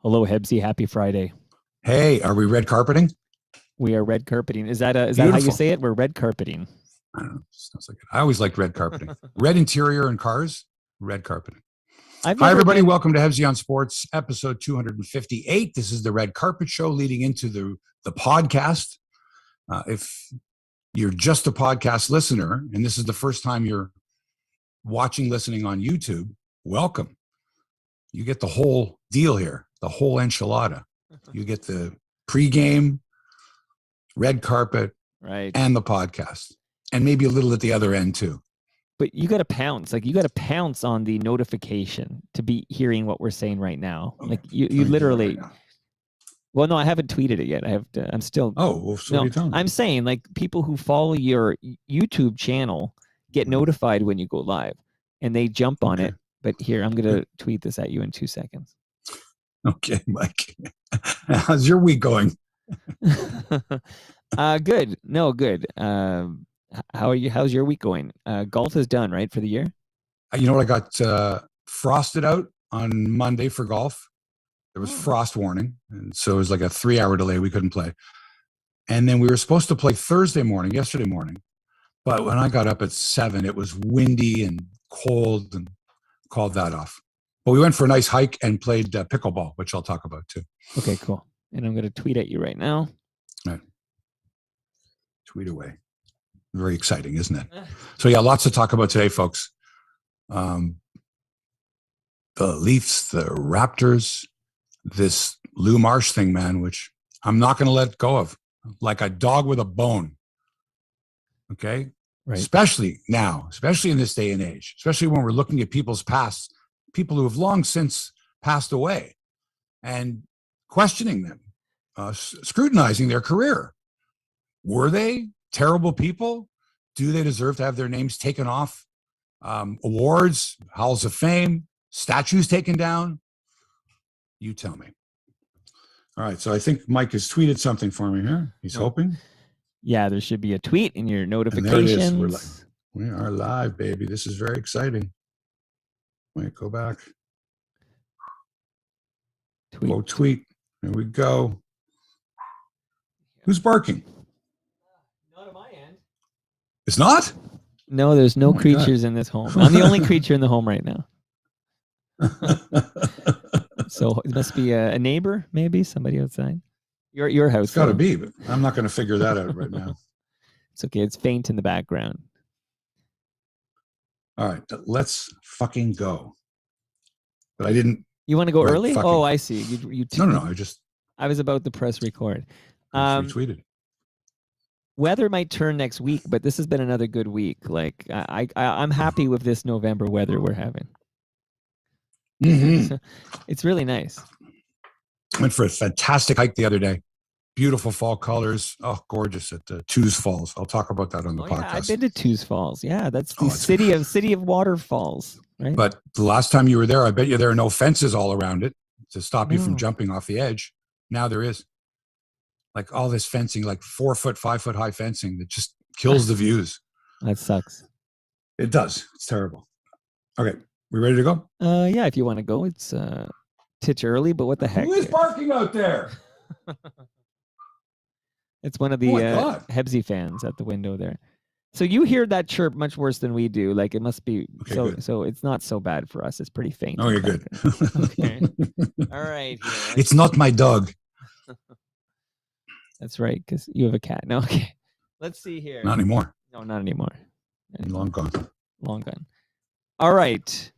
Hello, Hebsy. Happy Friday. Hey, are we red carpeting? We are red carpeting. Is that how you Beautiful. say it? We're red carpeting. I don't know. Sounds like it. I always liked red carpeting. Red interior in cars, red carpeting. Hi, everybody. Welcome to Hebsy on Sports, episode 258. This is the Red Carpet Show leading into the podcast. If you're just a podcast listener, and this is the first time you're listening on YouTube, welcome. You get the whole deal here, the whole enchilada. You get the pregame, red carpet, right, and the podcast, and maybe a little at the other end too. But you got to pounce. You got to pounce on the notification to be hearing what we're saying right now. Okay. You literally. Right, well, no, I haven't tweeted it yet. I'm still. Oh, well, so no, what are you telling me? I'm saying people who follow your YouTube channel get notified when you go live, and they jump on it. But here, I'm going to tweet this at you in 2 seconds. Okay, Mike. How's your week going? Good. No, good. How are you? How's your week going? Golf is done, right, for the year? You know what? I got frosted out on Monday for golf. There was frost warning, and so it was like a 3-hour delay. We couldn't play. And then we were supposed to play yesterday morning. But when I got up at 7, it was windy and cold and called that off. But we went for a nice hike and played pickleball, which I'll talk about too. Okay, cool. And I'm going to tweet at you right now. Right. Tweet away. Very exciting, isn't it? So yeah, lots to talk about today, folks. The Leafs, the Raptors, this Lou Marsh thing, man, which I'm not going to let go of, like a dog with a bone. Okay? Right. Especially now, especially in this day and age, especially when we're looking at people's past, people who have long since passed away, and questioning them, scrutinizing their career. Were they terrible people? Do they deserve to have their names taken off awards, halls of fame, statues taken down? You tell me. All right, so I think Mike has tweeted something for me here. He's hoping. Yeah, there should be a tweet in your notifications. And there it is. We are live, baby. This is very exciting. Wait, go back. Tweet. There we go. Who's barking? Not at my end. It's not? No, there's no creatures in this home. I'm the only creature in the home right now. So it must be a neighbor, maybe somebody outside. Your house. It's got to be, but I'm not going to figure that out right now. It's okay. It's faint in the background. All right, let's fucking go. But I didn't. You want to go early? Oh, I see. You No. I was about to press record. Retweeted. Weather might turn next week, but this has been another good week. I'm happy with this November weather we're having. Mm-hmm. It's really nice. Went for a fantastic hike the other day. Beautiful fall colors. Oh, gorgeous at Tews Falls. I'll talk about that on the podcast. Yeah, I've been to Tews Falls. Yeah, that's the city of waterfalls, right? But the last time you were there, I bet you there are no fences all around it to stop you from jumping off the edge. Now there is. Like all this fencing, like 4 foot, 5 foot high fencing that just kills the views. That sucks. It does. It's terrible. Okay, we ready to go? Yeah, if you want to go, it's titch early, but what the heck? Who is barking out there? It's one of the Hebsy fans at the window there. So you hear that chirp much worse than we do. Like it must be so it's not so bad for us. It's pretty faint. Oh, you're good. Okay. All right. It's not my dog. That's right, because you have a cat. No, okay. Let's see here. Not anymore. No, not anymore. Long gone. Long gone. All right.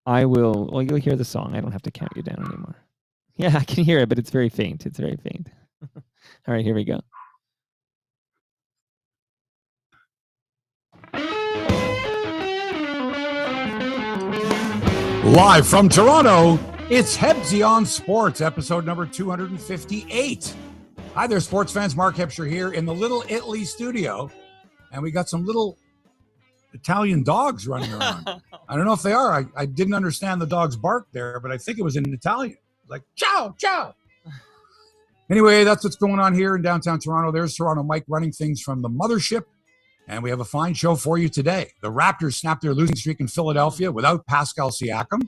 I will. Well, you'll hear the song. I don't have to count you down anymore. Yeah, I can hear it, but it's very faint. It's very faint. All right, here we go. Live from Toronto, it's Hebsy on Sports, episode number 258. Hi there, sports fans. Mark Hebsher here in the Little Italy studio. And we got some little Italian dogs running around. I don't know if they are. I didn't understand the dog's bark there, but I think it was in Italian. Like, ciao, ciao. Anyway, that's what's going on here in downtown Toronto. There's Toronto Mike running things from the mothership. And we have a fine show for you today. The Raptors snapped their losing streak in Philadelphia without Pascal Siakam.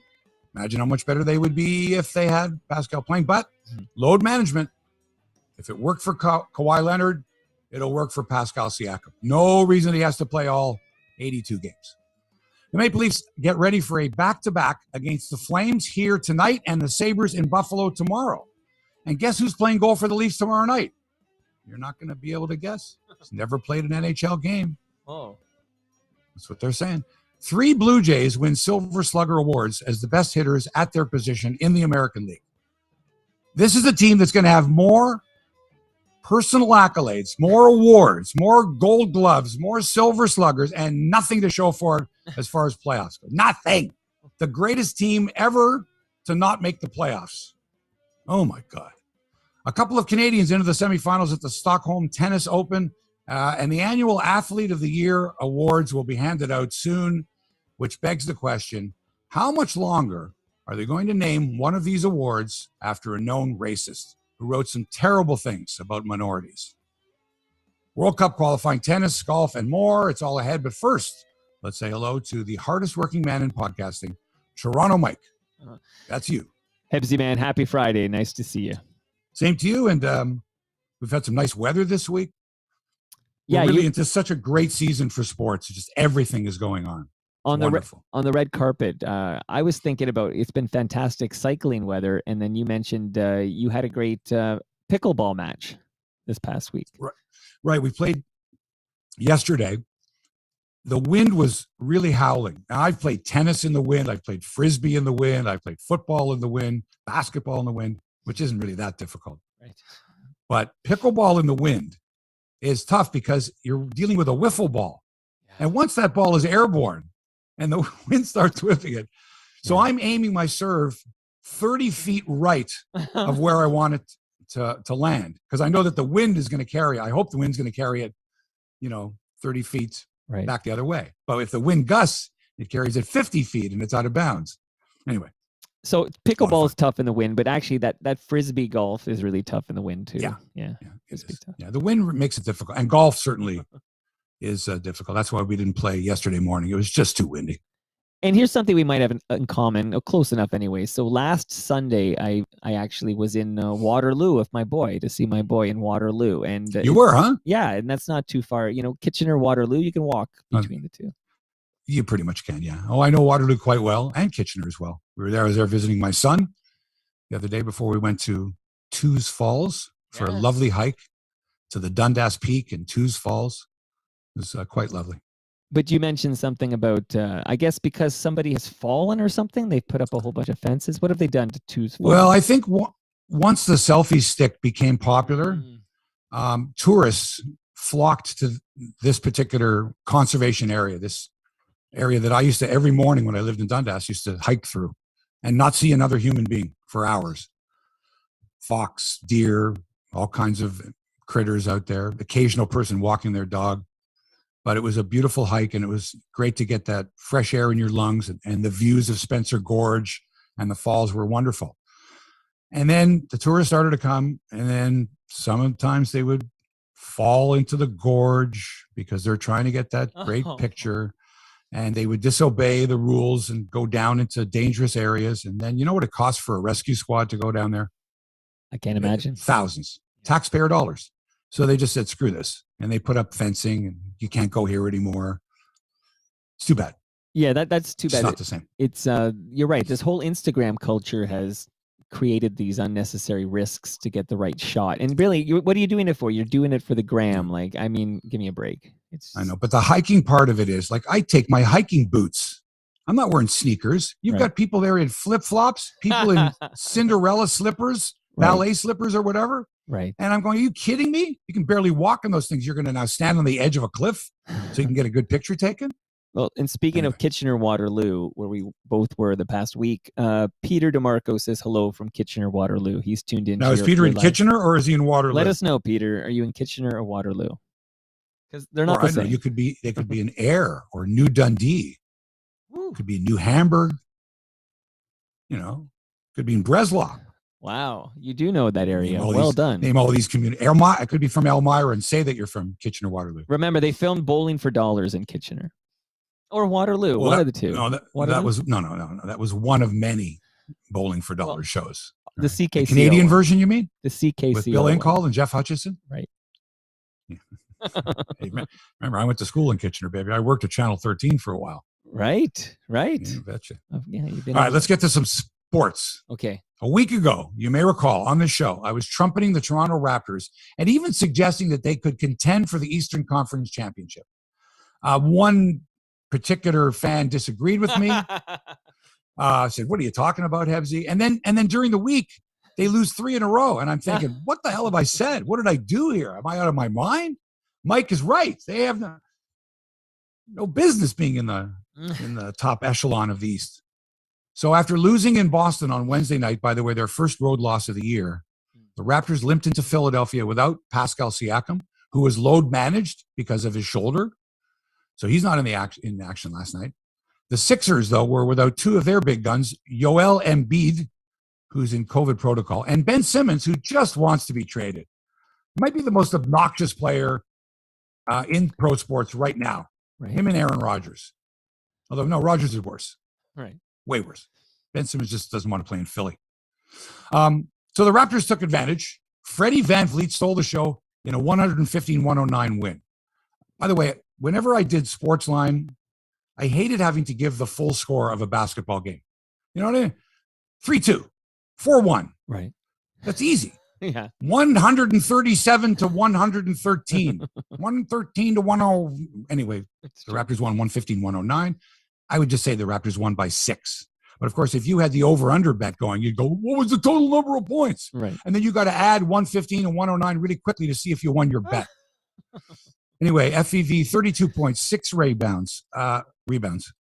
Imagine how much better they would be if they had Pascal playing. But load management, if it worked for Kawhi Leonard, it'll work for Pascal Siakam. No reason he has to play all 82 games. The Maple Leafs get ready for a back-to-back against the Flames here tonight and the Sabres in Buffalo tomorrow. And guess who's playing goal for the Leafs tomorrow night? You're not going to be able to guess. He's never played an NHL game. Oh. That's what they're saying. 3 Blue Jays win Silver Slugger awards as the best hitters at their position in the American League. This is a team that's going to have more personal accolades, more awards, more gold gloves, more Silver Sluggers, and nothing to show for it as far as playoffs go. Nothing. The greatest team ever to not make the playoffs. Oh, my God. A couple of Canadians into the semifinals at the Stockholm Tennis Open, and the annual Athlete of the Year awards will be handed out soon, which begs the question, how much longer are they going to name one of these awards after a known racist who wrote some terrible things about minorities? World Cup qualifying tennis, golf, and more. It's all ahead. But first, let's say hello to the hardest working man in podcasting, Toronto Mike. That's you. Hebsy, man, happy Friday. Nice to see you. Same to you. And we've had some nice weather this week. Yeah, we're really into such a great season for sports. Just everything is going on. On the red carpet. I was thinking about, it's been fantastic cycling weather, and then you mentioned you had a great pickleball match this past week. Right. We played yesterday. The wind was really howling. Now, I've played tennis in the wind. I've played frisbee in the wind. I've played football in the wind, basketball in the wind, which isn't really that difficult. Right. But pickleball in the wind is tough because you're dealing with a wiffle ball. Yeah. And once that ball is airborne and the wind starts whipping it, so I'm aiming my serve 30 feet right of where I want it to land, because I know that the wind is going to carry. I hope the wind's going to carry it, 30 feet back the other way. But if the wind gusts, it carries it 50 feet and it's out of bounds. Anyway. So pickleball is tough in the wind, but actually that frisbee golf is really tough in the wind too. Yeah. The wind makes it difficult, and golf certainly is difficult. That's why we didn't play yesterday morning. It was just too windy. And here's something we might have in common, close enough anyway. So last Sunday, I actually was in Waterloo with my boy to see my boy in Waterloo. And you were, huh? Yeah, and that's not too far. Kitchener, Waterloo, you can walk between the two. You pretty much can, yeah. Oh, I know Waterloo quite well, and Kitchener as well. I was there visiting my son the other day before we went to Tews Falls for a lovely hike to the Dundas Peak and Tews Falls. It was quite lovely. But you mentioned something about, I guess because somebody has fallen or something, they've put up a whole bunch of fences. What have they done to Tews Falls? Well, I think once the selfie stick became popular, tourists flocked to this particular conservation area, this area that I used to, every morning when I lived in Dundas, used to hike through and not see another human being for hours. Fox, deer, all kinds of critters out there, occasional person walking their dog. But it was a beautiful hike, and it was great to get that fresh air in your lungs, and the views of Spencer Gorge and the falls were wonderful. And then the tourists started to come, and then sometimes they would fall into the gorge because they're trying to get that great picture. And they would disobey the rules and go down into dangerous areas. And then you know what it costs for a rescue squad to go down there? I can't imagine. Thousands. Taxpayer dollars. So they just said, screw this. And they put up fencing, and you can't go here anymore. It's too bad. Yeah, that's too bad. It's not the same. It's you're right. This whole Instagram culture has created these unnecessary risks to get the right shot. And really, what are you doing it for? You're doing it for the gram. Like, I mean, give me a break. I know, but the hiking part of it is like, I take my hiking boots. I'm not wearing sneakers. You've got people there in flip-flops, people in Cinderella slippers, ballet slippers or whatever. Right. And I'm going, are you kidding me? You can barely walk in those things. You're going to now stand on the edge of a cliff so you can get a good picture taken. Well, and speaking of Kitchener Waterloo, where we both were the past week, Peter DeMarco says hello from Kitchener Waterloo. He's tuned in. Now, is Peter in Kitchener or is he in Waterloo? Let us know, Peter. Are you in Kitchener or Waterloo? Because they're not the same. You could be. They could be in Ayr or New Dundee. Could be New Hamburg. Could be in Breslau. Wow, you do know that area. Well done. Name all these communities. I could be from Elmira and say that you're from Kitchener Waterloo. Remember, they filmed Bowling for Dollars in Kitchener. Or Waterloo, one of the two. No, that was no. That was one of many Bowling for Dollars shows. The CKCO, the Canadian version, you mean? The CKCO with Bill Incal and Jeff Hutchison, right? Yeah. Hey, remember, I went to school in Kitchener, baby. I worked at Channel 13 for a while. Right. Yeah, betcha. You've been all right. Let's get to some sports. Okay. A week ago, you may recall on this show, I was trumpeting the Toronto Raptors and even suggesting that they could contend for the Eastern Conference Championship. One particular fan disagreed with me. Said, "What are you talking about, Hebsy?" And then during the week, they lose 3 in a row, and I'm thinking, "What the hell have I said? What did I do here? Am I out of my mind?" Mike is right. They have no business being in the top echelon of the East. So after losing in Boston on Wednesday night, by the way, their first road loss of the year, the Raptors limped into Philadelphia without Pascal Siakam, who was load managed because of his shoulder. So he's not in action last night. The Sixers, though, were without 2 of their big guns, Joel Embiid, who's in COVID protocol, and Ben Simmons, who just wants to be traded. Might be the most obnoxious player in pro sports right now. Right. Him and Aaron Rodgers. Although, no, Rodgers is worse. Right. Way worse. Ben Simmons just doesn't want to play in Philly. So the Raptors took advantage. Freddie VanVleet stole the show in a 115-109 win. By the way, whenever I did Sportsline, I hated having to give the full score of a basketball game. You know what I mean? 3-2, 4-1. Right. That's easy. Yeah. 137 to 113. 113 to 10. Anyway, the Raptors won 115-109. I would just say the Raptors won by 6. But of course, if you had the over-under bet going, you'd go, what was the total number of points? Right. And then you got to add 115 and 109 really quickly to see if you won your bet. Anyway, FEV, 32 points, 6 rebounds,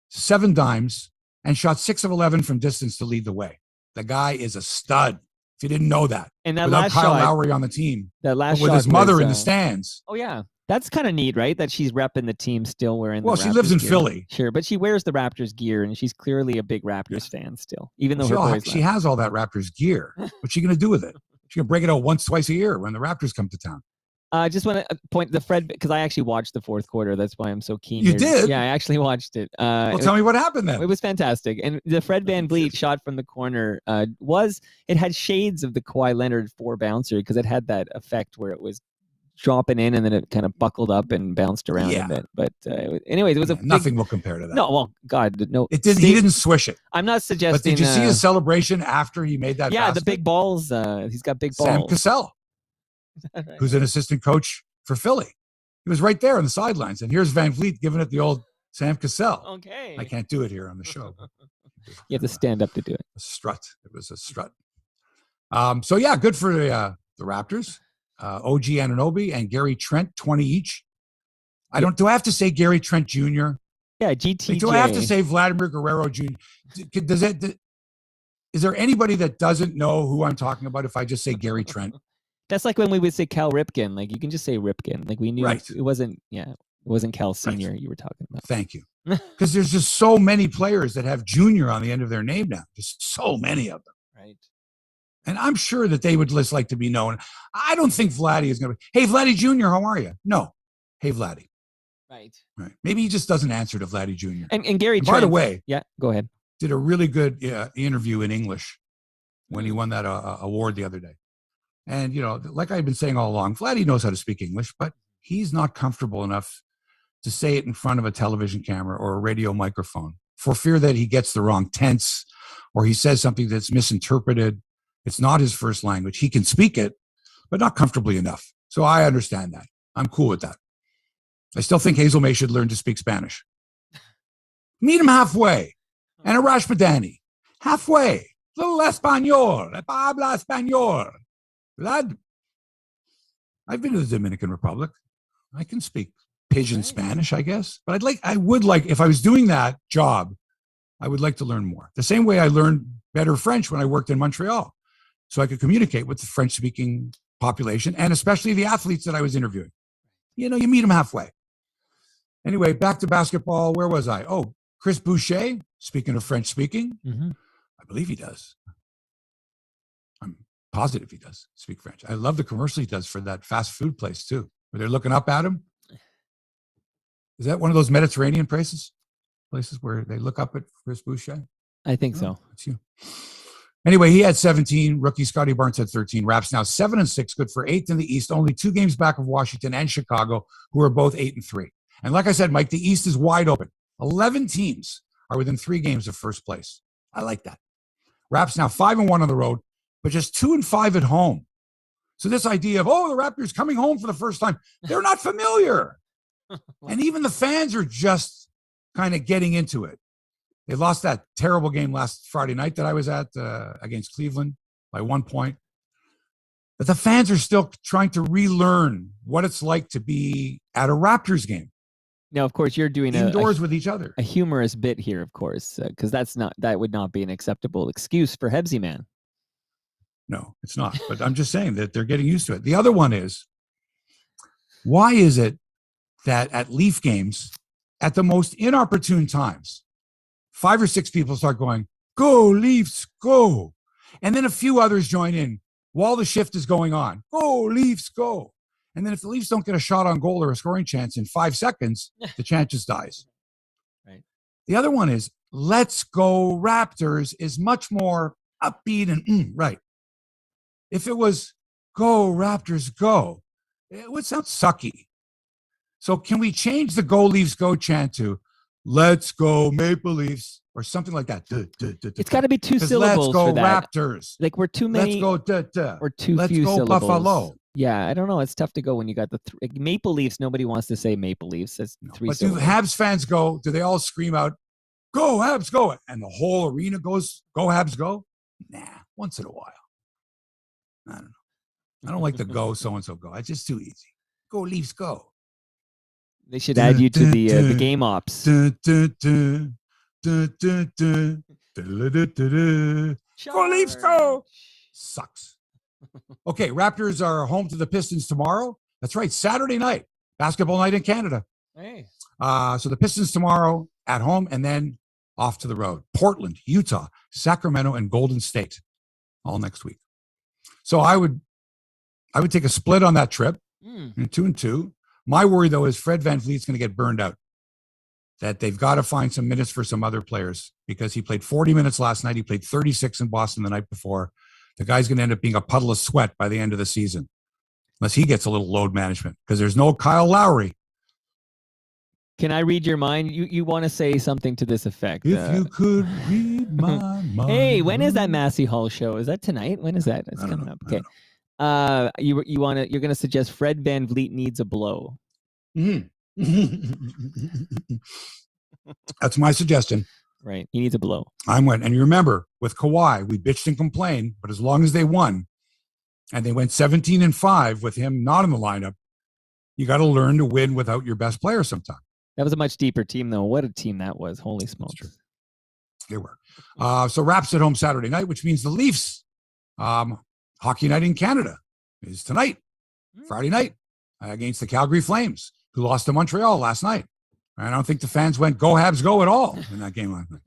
7 dimes, and shot 6 of 11 from distance to lead the way. The guy is a stud. If you didn't know that. And that without last Kyle shot, Lowry on the team. That last with shot his mother was, in the stands. Oh, yeah. That's kind of neat, right? That she's repping the team still wearing the Well, she lives in Philly. Sure, but she wears the Raptors gear, and she's clearly a big Raptors fan still, even though she has all that Raptors gear. What's she going to do with it? She's going to break it out once, twice a year when the Raptors come to town. I just want to point the Fred, because I actually watched the fourth quarter. That's why I'm so keen. You did? Yeah, I actually watched it. Well, tell me what happened then. It was fantastic. And the Fred VanVleet shot from the corner it had shades of the Kawhi Leonard 4-bouncer, because it had that effect where it was dropping in and then it kind of buckled up and bounced around a bit. But anyways, it was nothing will compare to that. No, well, God, no. It didn't. He didn't swish it. I'm not suggesting. But did you see his celebration after he made that? Yeah, basket? the big balls. He's got big balls. Sam Cassell, right? Who's an assistant coach for Philly. He was right there on the sidelines. And here's VanVleet giving it the old Sam Cassell. Okay. I can't do it here on the show. You have to stand up to do it. A strut. It was a strut. So, yeah, good for the Raptors. OG Anunoby and Gary Trent, 20 each. Do I have to say Gary Trent Jr.? Yeah, GTJ. Do I have to say Vladimir Guerrero Jr.? Is there anybody that doesn't know who I'm talking about if I just say Gary Trent? That's like when we would say Cal Ripken. Like, you can just say Ripken. Like, we knew it wasn't Cal Sr. you were talking about. Thank you. Because there's just so many players that have Junior on the end of their name now. Just so many of them. Right. And I'm sure that they would just like to be known. I don't think Vladdy is going to be, hey, Vladdy Jr., how are you? No. Hey, Vladdy. Right. Maybe he just doesn't answer to Vladdy Jr. And Gary Trent, by the way. Yeah, go ahead. Did a really good interview in English when he won that award the other day. And, like I've been saying all along, Vladdy knows how to speak English, but he's not comfortable enough to say it in front of a television camera or a radio microphone for fear that he gets the wrong tense or he says something that's misinterpreted. It's not his first language. He can speak it, but not comfortably enough. So I understand that. I'm cool with that. I still think Hazel May should learn to speak Spanish. Meet him halfway. And Arash Madani, halfway. Little Espanol. Habla Espanol. Vlad, I've been to the Dominican Republic. I can speak pidgin Spanish, I guess. But I would like, if I was doing that job, I would like to learn more. The same way I learned better French when I worked in Montreal. So I could communicate with the French-speaking population and especially the athletes that I was interviewing. You meet them halfway. Anyway, back to basketball. Where was I? Oh, Chris Boucher, speaking of French-speaking, I believe he does. I'm positive he does speak French. I love the commercial he does for that fast food place too, where they're looking up at him. Is that one of those Mediterranean places? places where they look up at Chris Boucher? I think so. It's you. Anyway, he had 17. Rookie Scotty Barnes had 13. Raps now 7-6, good for 8th in the East, only 2 games back of Washington and Chicago, who are both 8-3. And like I said, Mike, the East is wide open. 11 teams are within 3 games of first place. I like that. Raps now 5-1 on the road, but just 2-5 at home. So this idea of, the Raptors coming home for the first time, they're not familiar. And even the fans are just kind of getting into it. They lost that terrible game last Friday night that I was at against Cleveland by 1 point. But the fans are still trying to relearn what it's like to be at a Raptors game. Now, of course, you're doing indoors with each other. A humorous bit here, of course, because that would not be an acceptable excuse for Hebsy Man. No, it's not. But I'm just saying that they're getting used to it. The other one is, why is it that at Leaf games, at the most inopportune times, 5 or 6 people start going, "Go Leafs, go," and then a few others join in while the shift is going on. "Go Leafs, go!" And then if the Leafs don't get a shot on goal or a scoring chance in 5 seconds, the chant just dies. Right. The other one is, "Let's go Raptors," is much more upbeat and right. If it was "Go Raptors, go," it would sound sucky. So can we change the "Go Leafs, go" chant to "Let's go Maple Leafs" or something like that? It's got to be 2 syllables. Let's go for that. Raptors. Like we're too many. Let's go or too Let's few go syllables. Buffalo. Yeah, I don't know. It's tough to go when you got the Maple Leafs. Nobody wants to say Maple Leafs. That's 3 But syllables. do Habs fans go? Do they all scream out, "Go Habs, go," and the whole arena goes, "Go Habs, go"? Nah, once in a while. I don't know. I don't like the "go so and so go." It's just too easy. "Go Leafs, go." They should add you to the game ops. Go Leafs, go. Sucks. Okay, Raptors are home to the Pistons tomorrow. That's right, Saturday night, basketball night in Canada. Hey. So the Pistons tomorrow at home, and then off to the road. Portland, Utah, Sacramento, and Golden State, all next week. So I would take a split on that trip, 2-2. My worry, though, is Fred VanVleet's going to get burned out. That they've got to find some minutes for some other players because he played 40 minutes last night. He played 36 in Boston the night before. The guy's going to end up being a puddle of sweat by the end of the season, unless he gets a little load management because there's no Kyle Lowry. Can I read your mind? You want to say something to this effect? If you could read my mind. Hey, when is that Massey Hall show? Is that tonight? When is that? It's coming up. Okay. You're gonna suggest Fred VanVleet needs a blow. That's my suggestion. Right. He needs a blow. I'm went. And you remember with Kawhi, we bitched and complained, but as long as they won and they went 17-5 with him not in the lineup, you got to learn to win without your best player sometime. That was a much deeper team, though. What a team that was. Holy smokes. They were. So Raps at home Saturday night, which means the Leafs hockey night in Canada is tonight, Friday night, against the Calgary Flames, who lost to Montreal last night. I don't think the fans went "Go Habs, go" at all in that game last night.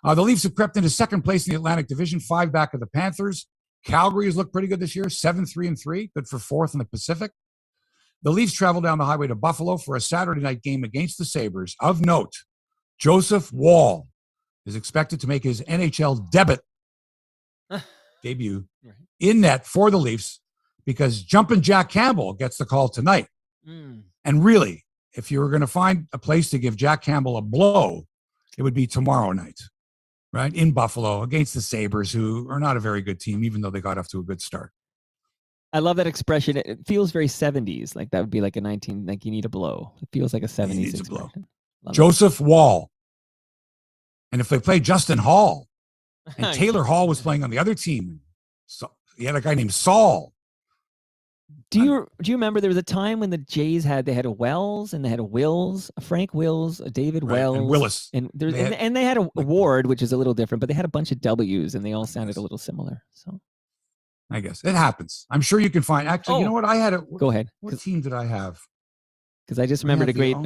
The Leafs have crept into second place in the Atlantic Division, 5 back of the Panthers. Calgary has looked pretty good this year, 7-3-3, good for 4th in the Pacific. The Leafs travel down the highway to Buffalo for a Saturday night game against the Sabres. Of note, Joseph Woll is expected to make his NHL debut in net for the Leafs because Jumpin' Jack Campbell gets the call tonight. And really, if you were going to find a place to give Jack Campbell a blow, it would be tomorrow night, right? In Buffalo against the Sabres, who are not a very good team, even though they got off to a good start. I love that expression. It feels very 70s. Like that would be like a 19, like you need a blow. It feels like a 70s expression. Joseph Woll. And if they play Justin Hall, and Taylor Hall was playing on the other team, so he had a guy named Saul. Do you remember there was a time when the Jays had a Wells and they had a Wills, a Frank Wills, a David Wells, and Willis, and they had a Ward, which is a little different, but they had a bunch of W's and they all sounded a little similar. So I guess it happens. I'm sure you can find. Actually, you know what? I had Go ahead. What team did I have? Because I just remembered a great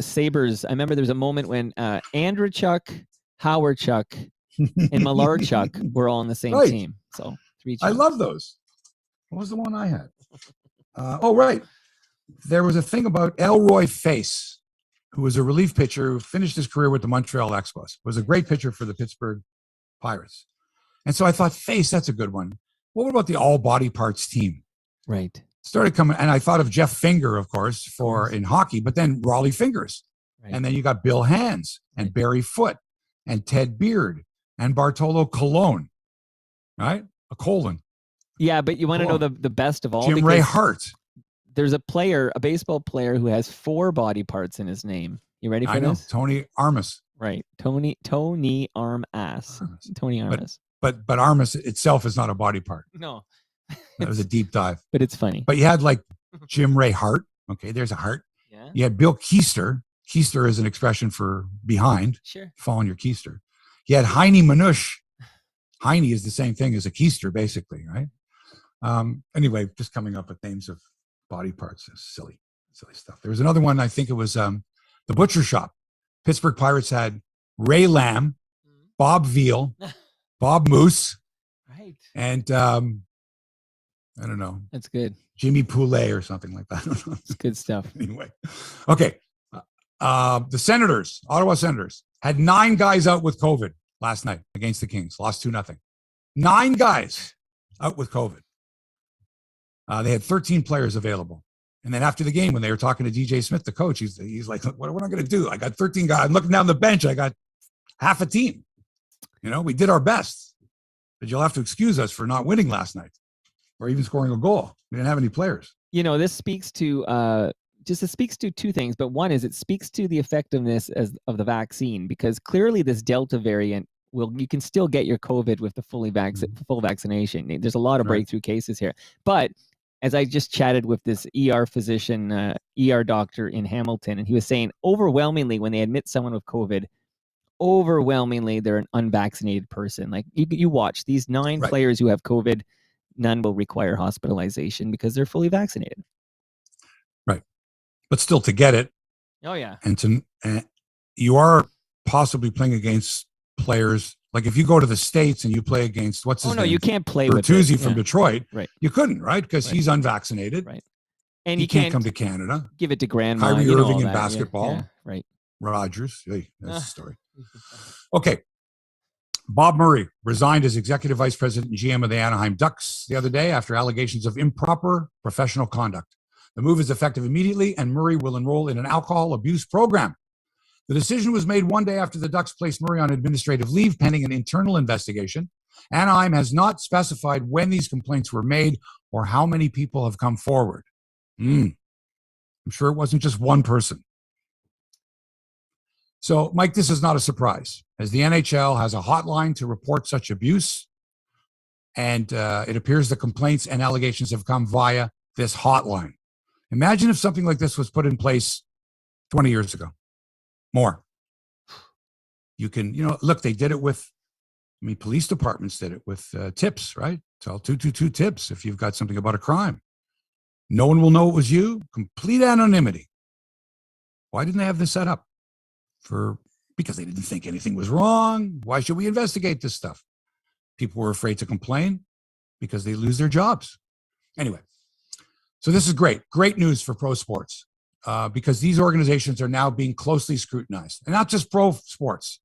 Sabres. I remember there was a moment when Andrechuk, Howardchuk, and Malarchuk were all on the same team. So 3 Chucks. I love those. What was the one I had? Right. There was a thing about Elroy Face. who was a relief pitcher who finished his career with the Montreal Expos. Was a great pitcher for the Pittsburgh Pirates. And so I thought, face, that's a good one. What about the all body parts team? Right. Started coming, and I thought of Jeff Finger, of course, for in hockey, but then Raleigh Fingers. Right. And then you got Bill Hands and Barry Foote and Ted Beard and Bartolo Colon, right? A colon. Yeah, but you want to know the best of all? Jim Ray Hart. There's a baseball player who has 4 body parts in his name. You ready for this? I know, Tony Armas. Right, Tony Armas. Tony Armas. But Armas itself is not a body part. No. That was a deep dive. But it's funny. But you had like Jim Ray Hart. Okay, there's a heart. Yeah. You had Bill Keister. Keister is an expression for behind. Sure. Following your keister. You had Heine Manush. Heine is the same thing as a keister, basically, right? Anyway, just coming up with names of body parts. Silly stuff. There was another one. I think it was the Butcher Shop. Pittsburgh Pirates had Ray Lamb, Bob Veal, Bob Moose, right, and I don't know. That's good. Jimmy Poulet or something like that. I don't know. It's good stuff. Anyway, okay. The Senators, Ottawa Senators, had 9 guys out with COVID last night against the Kings. Lost 2-0. 9 guys out with COVID. They had 13 players available. And then after the game, when they were talking to DJ Smith, the coach, he's like, what am I going to do? I got 13 guys. I'm looking down the bench. I got half a team. We did our best. But you'll have to excuse us for not winning last night or even scoring a goal. We didn't have any players. This speaks to it speaks to 2 things. But one is it speaks to the effectiveness of the vaccine, because clearly this Delta variant you can still get your COVID with the full vaccination. There's a lot of breakthrough cases here. But as I just chatted with this ER physician, ER doctor in Hamilton, and he was saying overwhelmingly when they admit someone with COVID, overwhelmingly they're an unvaccinated person. Like you watch these 9 players who have COVID, none will require hospitalization because they're fully vaccinated. Right. But still to get it. Oh yeah. And you are possibly playing against players. Like if you go to the States and you play against what's his name? You can't play Bertuzzi with from Detroit. Right. You couldn't, right? Because he's unvaccinated. Right. And he can't come to Canada. Give it to grandma. Kyrie Irving in basketball. Yeah. Right. Rogers. Hey, that's the story. Okay. Bob Murray resigned as executive vice president and GM of the Anaheim Ducks the other day after allegations of improper professional conduct. The move is effective immediately, and Murray will enroll in an alcohol abuse program. The decision was made one day after the Ducks placed Murray on administrative leave pending an internal investigation. Anaheim has not specified when these complaints were made or how many people have come forward. I'm sure it wasn't just one person. So, Mike, this is not a surprise, as the NHL has a hotline to report such abuse, and it appears the complaints and allegations have come via this hotline. Imagine if something like this was put in place 20 years ago. More. You can, look, they did it with, police departments did it with tips, right? Tell 222 tips if you've got something about a crime. No one will know it was you. Complete anonymity. Why didn't they have this set up? Because they didn't think anything was wrong. Why should we investigate this stuff? People were afraid to complain because they lose their jobs. Anyway, so this is great news for pro sports because these organizations are now being closely scrutinized, and not just pro sports,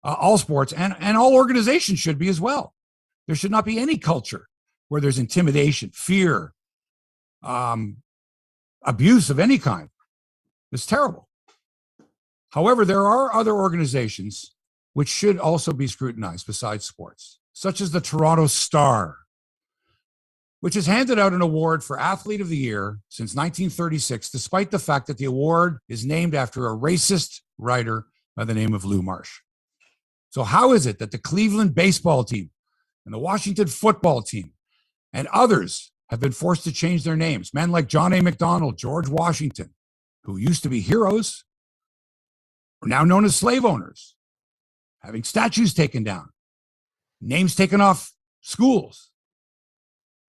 all sports and all organizations should be as well. There should not be any culture where there's intimidation, fear, abuse of any kind. It's terrible. However, there are other organizations which should also be scrutinized besides sports, such as the Toronto Star, which has handed out an award for Athlete of the Year since 1936, despite the fact that the award is named after a racist writer by the name of Lou Marsh. So how is it that the Cleveland baseball team and the Washington football team and others have been forced to change their names? Men like John A. MacDonald, George Washington, who used to be heroes, are now known as slave owners, having statues taken down, names taken off schools.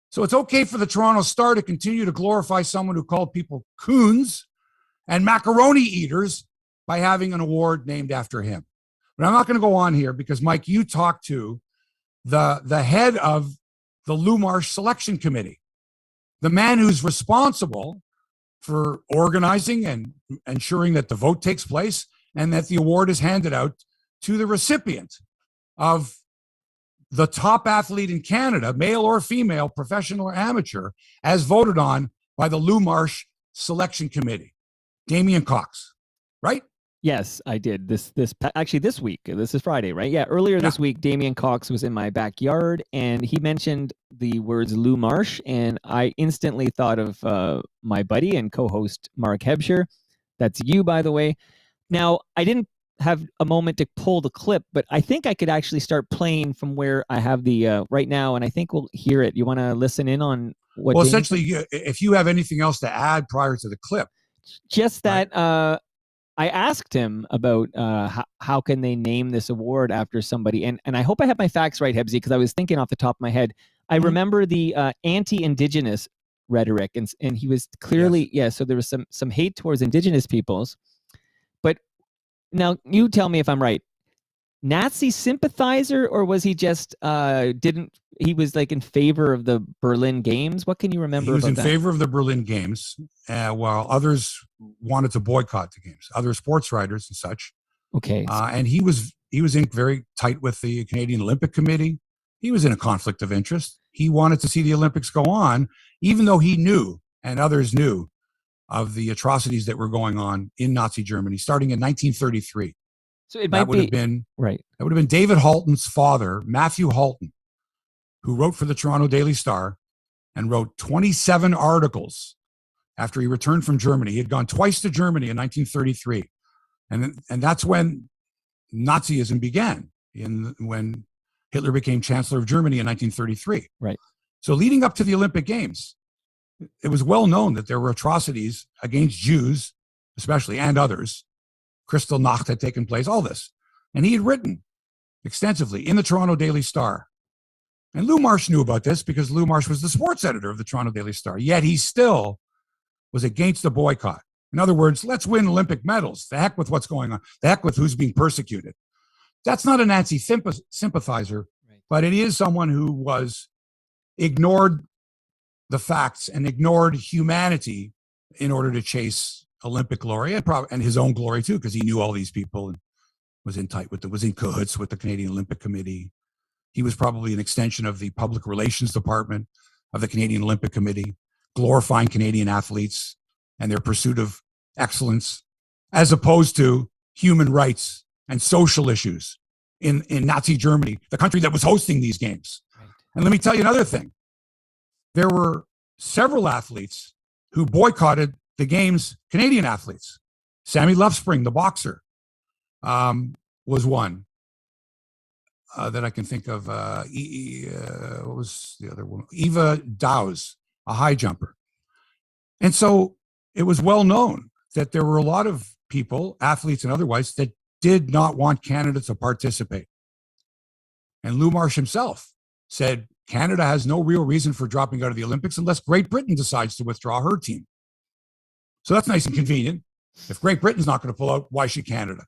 So it's okay for the Toronto Star to continue to glorify someone who called people coons and macaroni eaters by having an award named after him. But I'm not going to go on here because, Mike, you talked to the head of the Lou Marsh Selection Committee, the man who's responsible for organizing and ensuring that the vote takes place and that the award is handed out to the recipient of the top athlete in Canada, male or female, professional or amateur, as voted on by the Lou Marsh Selection Committee. Damian Cox, right? Yes, I did. Actually this week. This is Friday, right? Yeah, earlier this week, Damian Cox was in my backyard, and he mentioned the words Lou Marsh, and I instantly thought of my buddy and co-host Mark Hebsy. That's you, by the way. Now, I didn't have a moment to pull the clip, but I think I could actually start playing from where I have the right now, and I think we'll hear it. You want to listen in on what? Well, essentially, if you have anything else to add prior to the clip, just that. Right? I asked him about how can they name this award after somebody, and I hope I have my facts right, Hebsy, because I was thinking off the top of my head. I remember the anti-Indigenous rhetoric, and he was clearly so there was some hate towards Indigenous peoples. But now you tell me if I'm right. Nazi sympathizer, or was he just he was like in favor of the Berlin Games? What can you remember? He was about in that? favor of the Berlin Games, while others wanted to boycott the games. Other sports writers and such. Okay. And he was in very tight with the Canadian Olympic Committee. He was in a conflict of interest. He wanted to see the Olympics go on, even though he knew and others knew of the atrocities that were going on in Nazi Germany, starting in 1933. So it would have been right. That would have been David Halton's father, Matthew Halton, who wrote for the Toronto Daily Star and wrote 27 articles after he returned from Germany. He had gone twice to Germany in 1933. And that's when Nazism began, when Hitler became Chancellor of Germany in 1933. Right. So leading up to the Olympic Games, it was well known that there were atrocities against Jews, especially, and others. Kristallnacht had taken place, all this. And he had written extensively in the Toronto Daily Star. And Lou Marsh knew about this because Lou Marsh was the sports editor of the Toronto Daily Star. Yet he still was against the boycott. In other words, let's win Olympic medals. The heck with what's going on. The heck with who's being persecuted. That's not a Nazi sympathizer, right, but it is someone who was ignored the facts and ignored humanity in order to chase Olympic glory and his own glory too, because he knew all these people and was in cahoots with the Canadian Olympic Committee. He was probably an extension of the public relations department of the Canadian Olympic Committee, glorifying Canadian athletes and their pursuit of excellence, as opposed to human rights and social issues in Nazi Germany, the country that was hosting these games. Right. And let me tell you another thing. There were several athletes who boycotted the games, Canadian athletes. Sammy Lufspring, the boxer, was one that I can think of. What was the other one? Eva Dowes, a high jumper. And so it was well known that there were a lot of people, athletes and otherwise, that did not want Canada to participate. And Lou Marsh himself said, Canada has no real reason for dropping out of the Olympics unless Great Britain decides to withdraw her team. So that's nice and convenient. If Great Britain's not going to pull out, why should Canada?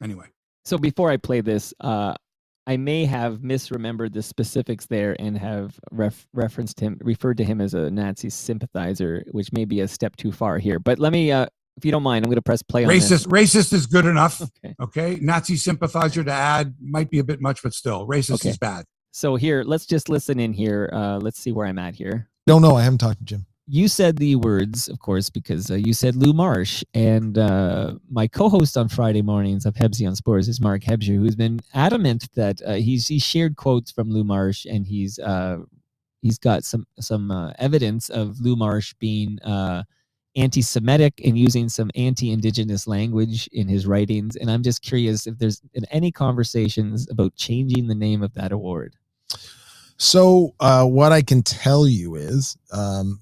Anyway. So before I play this, I may have misremembered the specifics there and have referred to him as a Nazi sympathizer, which may be a step too far here. But let me, if you don't mind, I'm going to press play on this. Racist is good enough. Okay. Nazi sympathizer to add might be a bit much, but still, racist is bad. So here, let's just listen in here. Let's see where I'm at here. No, I haven't talked to Jim. You said the words, of course, because you said Lou Marsh, and my co-host on Friday mornings of Hebsy on Sports is Mark Hebsy, who's been adamant that he's shared quotes from Lou Marsh, and he's got some evidence of Lou Marsh being anti-Semitic and using some anti-Indigenous language in his writings. And I'm just curious if there's been any conversations about changing the name of that award. So what I can tell you is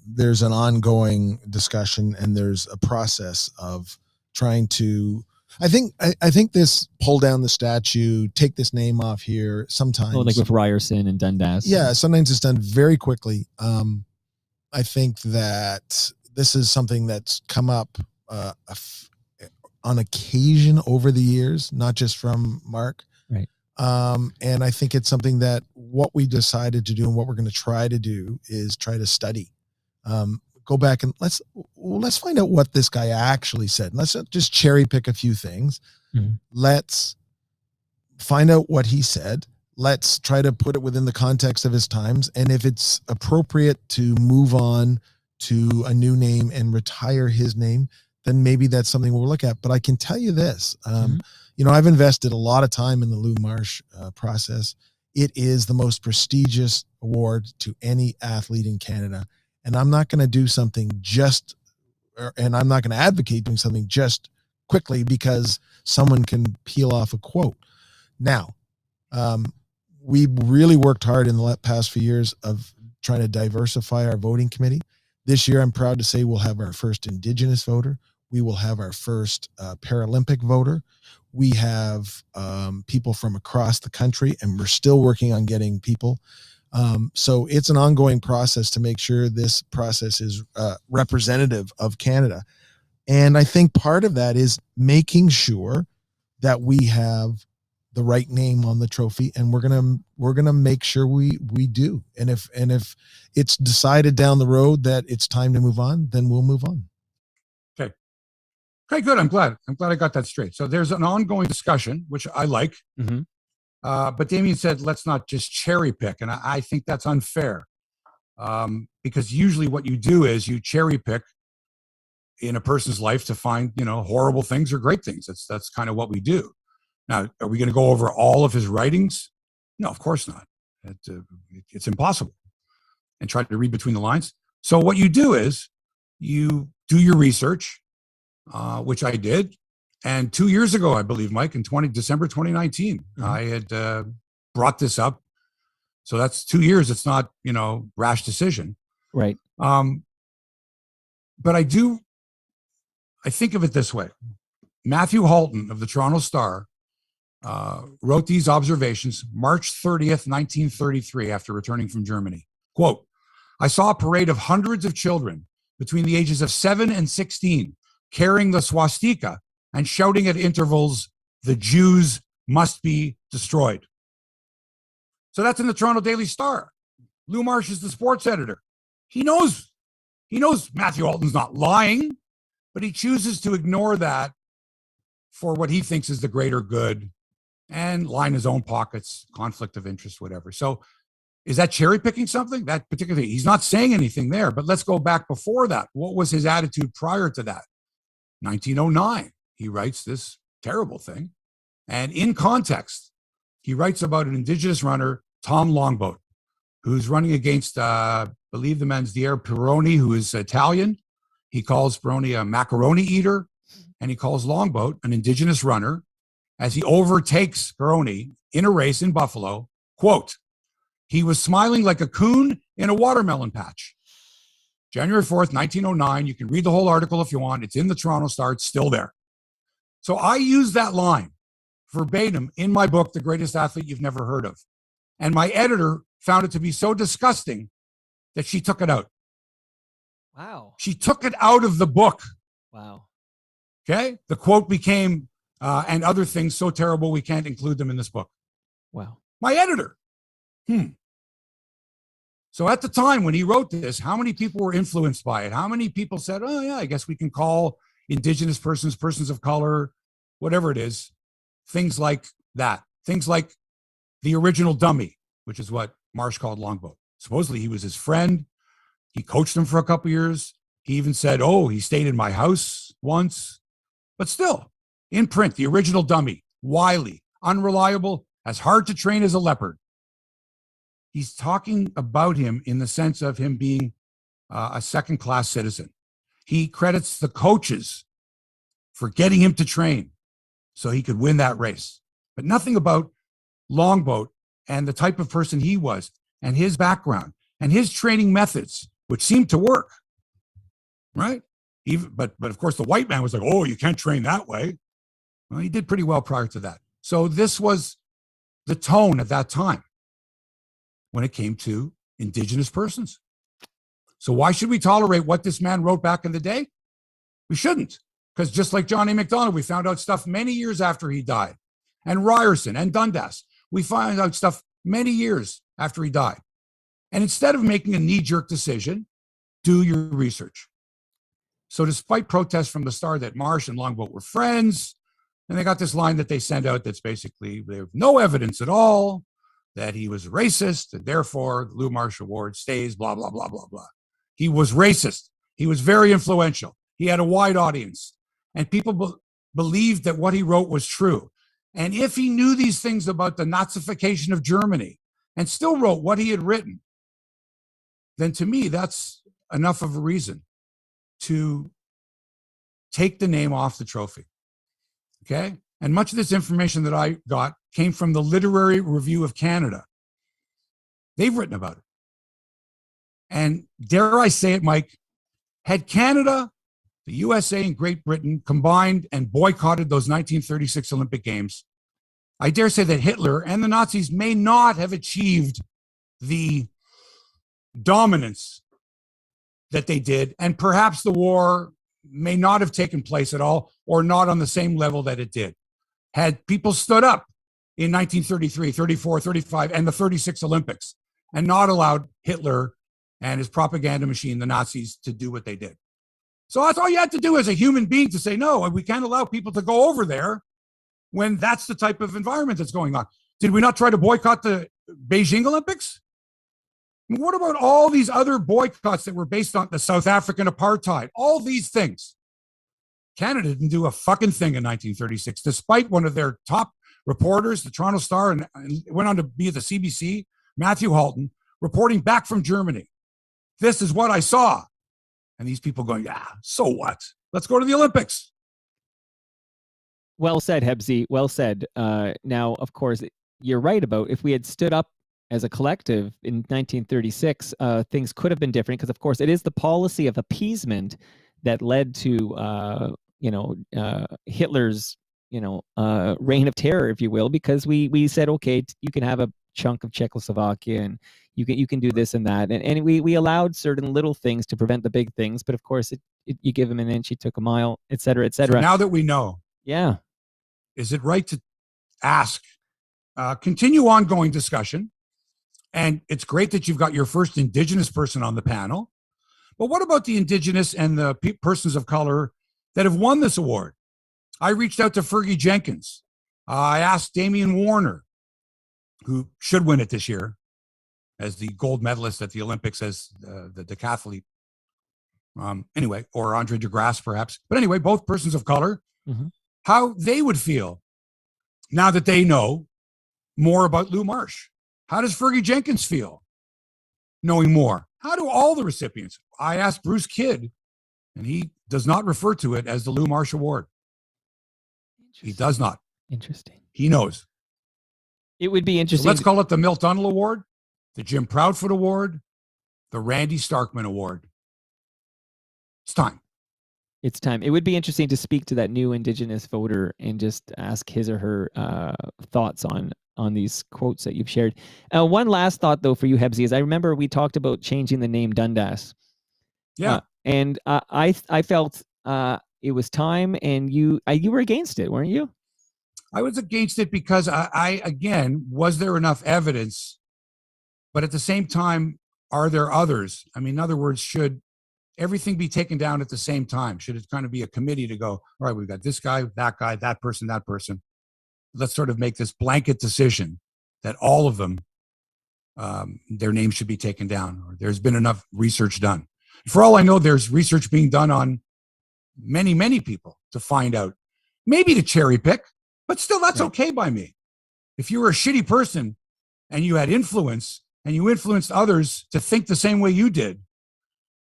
there's an ongoing discussion and there's a process of trying to, I think this pull down the statue, take this name off here sometimes. Like with Ryerson and Dundas. Yeah, sometimes it's done very quickly. I think that this is something that's come up on occasion over the years, not just from Mark. Right. And I think it's something that what we decided to do and what we're going to try to do is try to study. go back and let's find out what this guy actually said. Let's not just cherry pick a few things. Mm-hmm. Let's find out what he said. Let's try to put it within the context of his times. And if it's appropriate to move on to a new name and retire his name, then maybe that's something we'll look at. But I can tell you this, you know, I've invested a lot of time in the Lou Marsh process. It is the most prestigious award to any athlete in Canada. And I'm not going to do something and I'm not going to advocate doing something just quickly because someone can peel off a quote. Now, we really worked hard in the past few years of trying to diversify our voting committee. This year, I'm proud to say we'll have our first Indigenous voter. We will have our first Paralympic voter. We have people from across the country, and we're still working on getting people. So it's an ongoing process to make sure this process is representative of Canada. And I think part of that is making sure that we have the right name on the trophy, and we're gonna make sure we do. And if it's decided down the road that it's time to move on, then we'll move on. Okay, good. I'm glad I got that straight. So there's an ongoing discussion, which I like. Mm-hmm. But Damien said, let's not just cherry pick. And I think that's unfair. Because usually what you do is you cherry pick in a person's life to find, you know, horrible things or great things. That's kind of what we do. Now, are we going to go over all of his writings? No, of course not. It's impossible. And try to read between the lines. So what you do is you do your research, which I did. And 2 years ago, I believe, Mike, in December 2019, mm-hmm. I had brought this up. So that's 2 years. It's not, you know, rash decision. Right. But I think of it this way. Matthew Halton of the Toronto Star wrote these observations March 30th, 1933, after returning from Germany. Quote, I saw a parade of hundreds of children between the ages of 7 and 16 carrying the swastika and shouting at intervals, the Jews must be destroyed. So that's in the Toronto Daily Star. Lou Marsh is the sports editor. He knows Matthew Halton's not lying, but he chooses to ignore that for what he thinks is the greater good and line his own pockets, conflict of interest, whatever. So is that cherry picking something? That particular thing? He's not saying anything there, but let's go back before that. What was his attitude prior to that? 1909, he writes this terrible thing. And in context, he writes about an Indigenous runner, Tom Longboat, who's running against, I believe the man's Dier Pironi, who is Italian. He calls Pironi a macaroni eater, and he calls Longboat an Indigenous runner as he overtakes Pironi in a race in Buffalo. Quote, he was smiling like a coon in a watermelon patch. January 4th, 1909. You can read the whole article if you want. It's in the Toronto Star. It's still there. So I use that line verbatim in my book, The Greatest Athlete You've Never Heard of. And my editor found it to be so disgusting that she took it out. Wow. She took it out of the book. Wow. Okay. The quote became, and other things so terrible we can't include them in this book. Wow. My editor. So at the time when he wrote this, how many people were influenced by it? How many people said, oh, yeah, I guess we can call Indigenous persons, persons of color, whatever it is, things like that. Things like the original dummy, which is what Marsh called Longboat. Supposedly he was his friend. He coached him for a couple years. He even said, oh, he stayed in my house once. But still, in print, the original dummy, wily, unreliable, as hard to train as a leopard. He's talking about him in the sense of him being a second-class citizen. He credits the coaches for getting him to train so he could win that race. But nothing about Longboat and the type of person he was and his background and his training methods, which seemed to work, right? But of course, the white man was like, oh, you can't train that way. Well, he did pretty well prior to that. So this was the tone at that time when it came to Indigenous persons. So why should we tolerate what this man wrote back in the day? We shouldn't, because just like John A. Macdonald, we found out stuff many years after he died. And Ryerson and Dundas, we found out stuff many years after he died. And instead of making a knee-jerk decision Do your research. So despite protests from the start that Marsh and Longboat were friends, and they got this line that they sent out that's basically, they have no evidence at all that he was racist, and therefore the Lou Marsh Award stays, blah, blah, blah, blah, blah. He was racist. He was very influential. He had a wide audience, and people believed that what he wrote was true. And if he knew these things about the Nazification of Germany and still wrote what he had written, then to me, that's enough of a reason to take the name off the trophy. Okay? And much of this information that I got came from the Literary Review of Canada. They've written about it. And dare I say it, Mike, had Canada, the USA, and Great Britain combined and boycotted those 1936 Olympic Games, I dare say that Hitler and the Nazis may not have achieved the dominance that they did, and perhaps the war may not have taken place at all, or not on the same level that it did. Had people stood up in 1933, 34, 35, and the 36 Olympics, and not allowed Hitler and his propaganda machine, the Nazis, to do what they did. So that's all you had to do as a human being to say, no, we can't allow people to go over there when that's the type of environment that's going on. Did we not try to boycott the Beijing Olympics? What about all these other boycotts that were based on the South African apartheid? All these things. Canada didn't do a fucking thing in 1936, despite one of their top reporters, the Toronto Star, and went on to be at the CBC, Matthew Halton, reporting back from Germany. This is what I saw. And these people going, yeah, so what? Let's go to the Olympics. Well said, Hebsy. Well said. Now, of course, you're right about if we had stood up as a collective in 1936, things could have been different because, of course, it is the policy of appeasement that led to, Hitler's, reign of terror, if you will, because we said, okay, you can have a chunk of Czechoslovakia and you can do this and that. And we allowed certain little things to prevent the big things. But, of course, you give him an inch, he took a mile, et cetera, et cetera. So now that we know, yeah, is it right to ask, continue ongoing discussion? And it's great that you've got your first Indigenous person on the panel. But what about the Indigenous and the persons of color that have won this award? I reached out to Fergie Jenkins. I asked Damian Warner, who should win it this year, as the gold medalist at the Olympics as the decathlete. Anyway, or Andre DeGrasse, perhaps. But anyway, both persons of color, how they would feel now that they know more about Lou Marsh. How does Fergie Jenkins feel knowing more? How do all the recipients? I asked Bruce Kidd, and he does not refer to it as the Lou Marsh Award. He does not. Interesting. He knows. It would be interesting. So let's call it the Milt Dunnell Award, the Jim Proudfoot Award, the Randy Starkman Award. It's time. It's time. It would be interesting to speak to that new Indigenous voter and just ask his or her thoughts on these quotes that you've shared. One last thought, though, for you, Hebsy, is I remember we talked about changing the name Dundas. Yeah. And I felt it was time, and you were against it, weren't you? I was against it because I again, was there enough evidence? But at the same time, are there others? I mean, in other words, should everything be taken down at the same time? Should it kind of be a committee to go, all right, we've got this guy, that person, that person. Let's sort of make this blanket decision that all of them, their names should be taken down, or there's been enough research done. For all I know, there's research being done on many, many people to find out, maybe to cherry pick, but still that's okay by me. If you were a shitty person and you had influence and you influenced others to think the same way you did,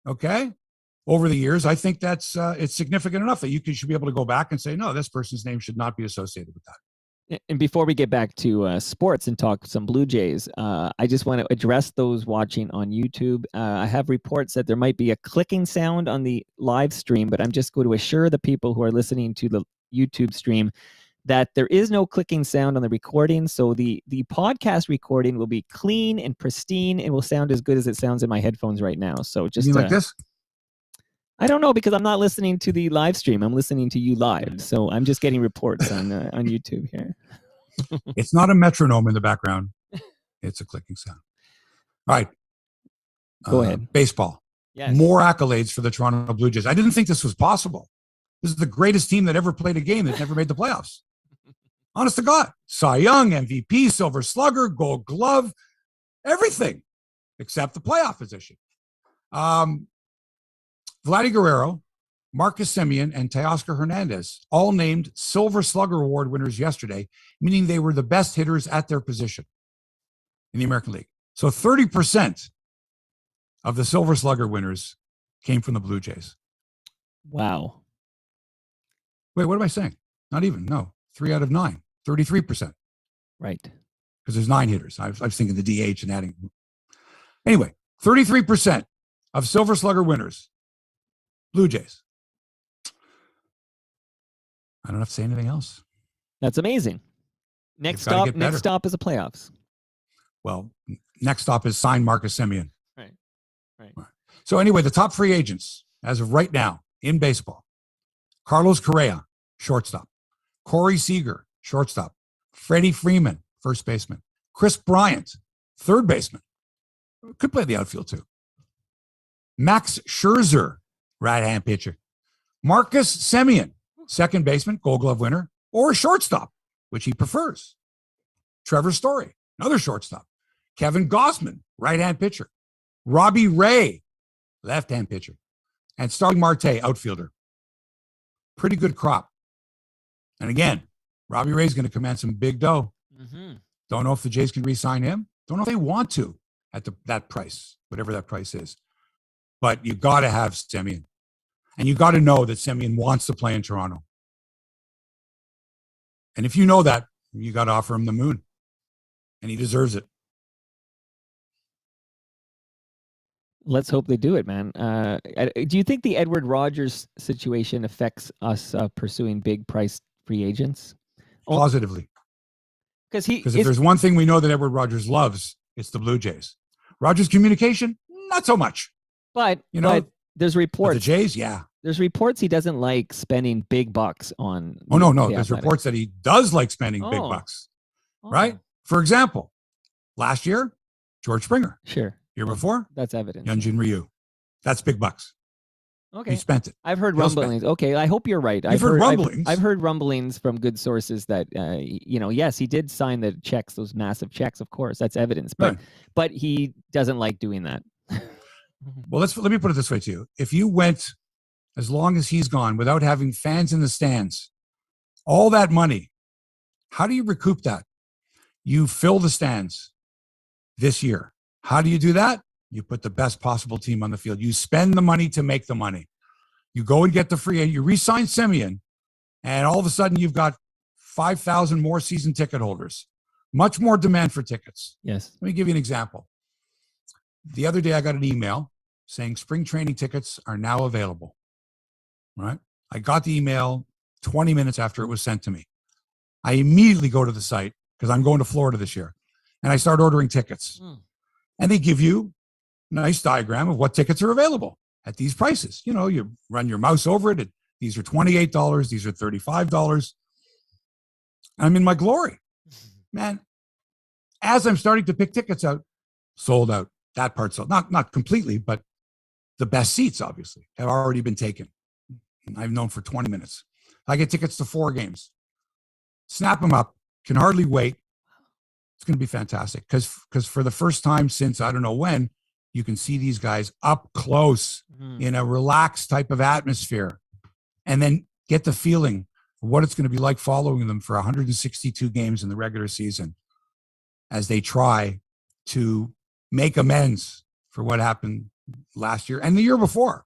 okay, over the years, I think that's it's significant enough that you should be able to go back and say, no, this person's name should not be associated with that. And before we get back to sports and talk some Blue Jays, I just want to address those watching on YouTube. I have reports that there might be a clicking sound on the live stream, but I'm just going to assure the people who are listening to the YouTube stream that there is no clicking sound on the recording. So the podcast recording will be clean and pristine and will sound as good as it sounds in my headphones right now. So just like this? I don't know, because I'm not listening to the live stream. I'm listening to you live. So I'm just getting reports on YouTube here. It's not a metronome in the background. It's a clicking sound. All right. Go ahead. Baseball. more accolades for the Toronto Blue Jays. I didn't think this was possible. This is the greatest team that ever played a game that never made the playoffs. Honest to God. Cy Young, MVP, Silver Slugger, Gold Glove, everything except the playoff position. Vladdy Guerrero, Marcus Semien, and Teoscar Hernandez all named Silver Slugger Award winners yesterday, meaning they were the best hitters at their position in the American League. So 30% of the Silver Slugger winners came from the Blue Jays. Wow. Wait, what am I saying? Not even. No. 3 out of 9. 33%. Right. Because there's 9 hitters. I was thinking the DH and adding. Anyway, 33% of Silver Slugger winners, Blue Jays. I don't have to say anything else. That's amazing. Next stop is the playoffs. Well, next stop is sign Marcus Semien. Right. So anyway, the top free agents as of right now in baseball: Carlos Correa, shortstop; Corey Seager, shortstop; Freddie Freeman, first baseman; Chris Bryant, third baseman, could play the outfield too; Max Scherzer, right-hand pitcher; Marcus Semien, second baseman, Gold Glove winner, or shortstop, which he prefers; Trevor Story, another shortstop; Kevin Gausman, right-hand pitcher; Robbie Ray, left-hand pitcher; and Starling Marte, outfielder. Pretty good crop. And again, Robbie Ray's going to command some big dough. Mm-hmm. Don't know if the Jays can re-sign him. Don't know if they want to at that price, whatever that price is. But you got to have Semien. And you got to know that Semien wants to play in Toronto. And if you know that, you got to offer him the moon. And he deserves it. Let's hope they do it, man. Do you think the Edward Rogers situation affects us pursuing big price free agents? Positively. Because if there's one thing we know that Edward Rogers loves, it's the Blue Jays. Rogers' communication, not so much. But there's reports. The Jays, yeah. There's reports he doesn't like spending big bucks on. No. There's reports that he does like spending big bucks. Right? For example, last year, George Springer. Sure. Year before? That's evidence. Hyunjin Ryu. That's big bucks. Okay. He spent it. I've heard rumblings. Okay, I hope you're right. I've heard rumblings. I've heard rumblings from good sources that, yes, he did sign the checks, those massive checks, of course. That's evidence. But he doesn't like doing that. Well, let me put it this way to you. If you went, as long as he's gone, without having fans in the stands, all that money, how do you recoup that? You fill the stands this year. How do you do that? You put the best possible team on the field. You spend the money to make the money. You go and get the free agent. You re-sign Semien, and all of a sudden you've got 5,000 more season ticket holders. Much more demand for tickets. Yes. Let me give you an example. The other day I got an email saying spring training tickets are now available. Right? I got the email 20 minutes after it was sent to me. I immediately go to the site because I'm going to Florida this year, and I start ordering tickets. And they give you a nice diagram of what tickets are available at these prices. You run your mouse over it. These are $28. These are $35. I'm in my glory. Man, as I'm starting to pick tickets out, sold out. That part's sold. Not completely, but the best seats, obviously, have already been taken. I've known for 20 minutes. I get tickets to 4 games. Snap them up. Can hardly wait. It's going to be fantastic because for the first time since I don't know when, you can see these guys up close in a relaxed type of atmosphere, and then get the feeling of what it's going to be like following them for 162 games in the regular season as they try to make amends for what happened last year and the year before,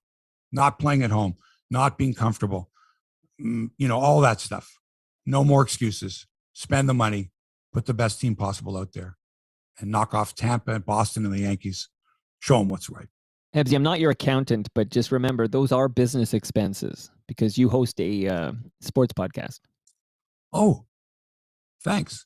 not playing at home, not being comfortable, all that stuff. No more excuses. Spend the money. Put the best team possible out there and knock off Tampa and Boston and the Yankees. Show them what's right. Hebsy, I'm not your accountant, but just remember, those are business expenses because you host a sports podcast. Oh, thanks.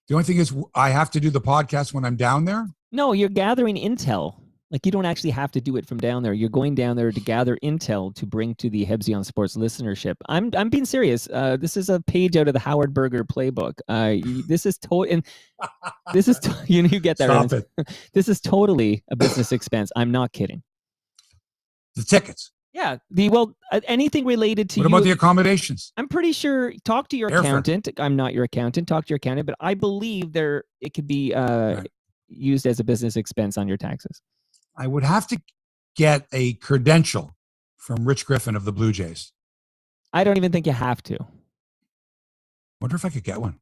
The only thing is I have to do the podcast when I'm down there? No, you're gathering intel. Like, you don't actually have to do it from down there. You're going down there to gather intel to bring to the Hebsy on Sports listenership. I'm being serious. This is a page out of the Howard Berger playbook. This is you get that. Stop it. This is totally a business expense. I'm not kidding. The tickets. Yeah. Anything related to What about the accommodations? I'm pretty sure. Talk to your Airfare. accountant. I'm not your accountant. Talk to your accountant, but I believe it could be used as a business expense on your taxes. I would have to get a credential from Rich Griffin of the Blue Jays. I don't even think you have to. Wonder if I could get one.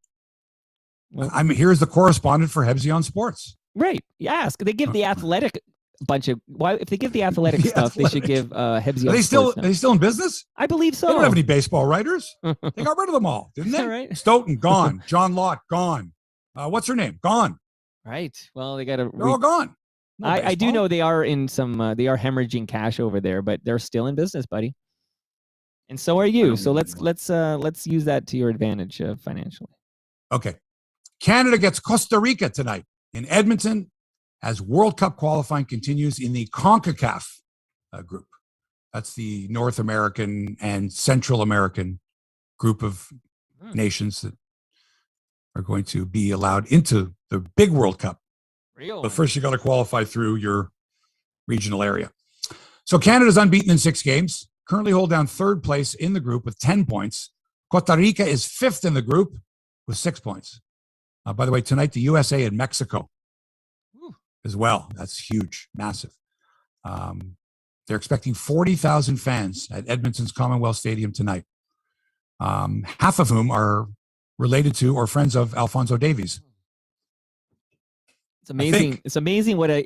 Well, here's the correspondent for Hebsy on Sports. Right. You ask. They give the athletic bunch of if they give the athletic stuff, they should give Hebsy. Are they still in business? I believe so. They don't have any baseball writers. They got rid of them all, didn't they? Right. Stoughton gone. John Lott gone. What's her name? Gone. Right. Well, they're all gone. No I do know they are in some. They are hemorrhaging cash over there, but they're still in business, buddy. And so are you. So let's use that to your advantage financially. Okay. Canada gets Costa Rica tonight in Edmonton as World Cup qualifying continues in the CONCACAF group. That's the North American and Central American group of nations that are going to be allowed into the big World Cup. But first, you got to qualify through your regional area. So Canada's unbeaten in 6 games, currently hold down 3rd place in the group with 10 points. Costa Rica is 5th in the group with 6 points. By the way, tonight, the USA and Mexico as well. That's huge, massive. They're expecting 40,000 fans at Edmonton's Commonwealth Stadium tonight, half of whom are related to or friends of Alphonso Davies. It's amazing. It's amazing what a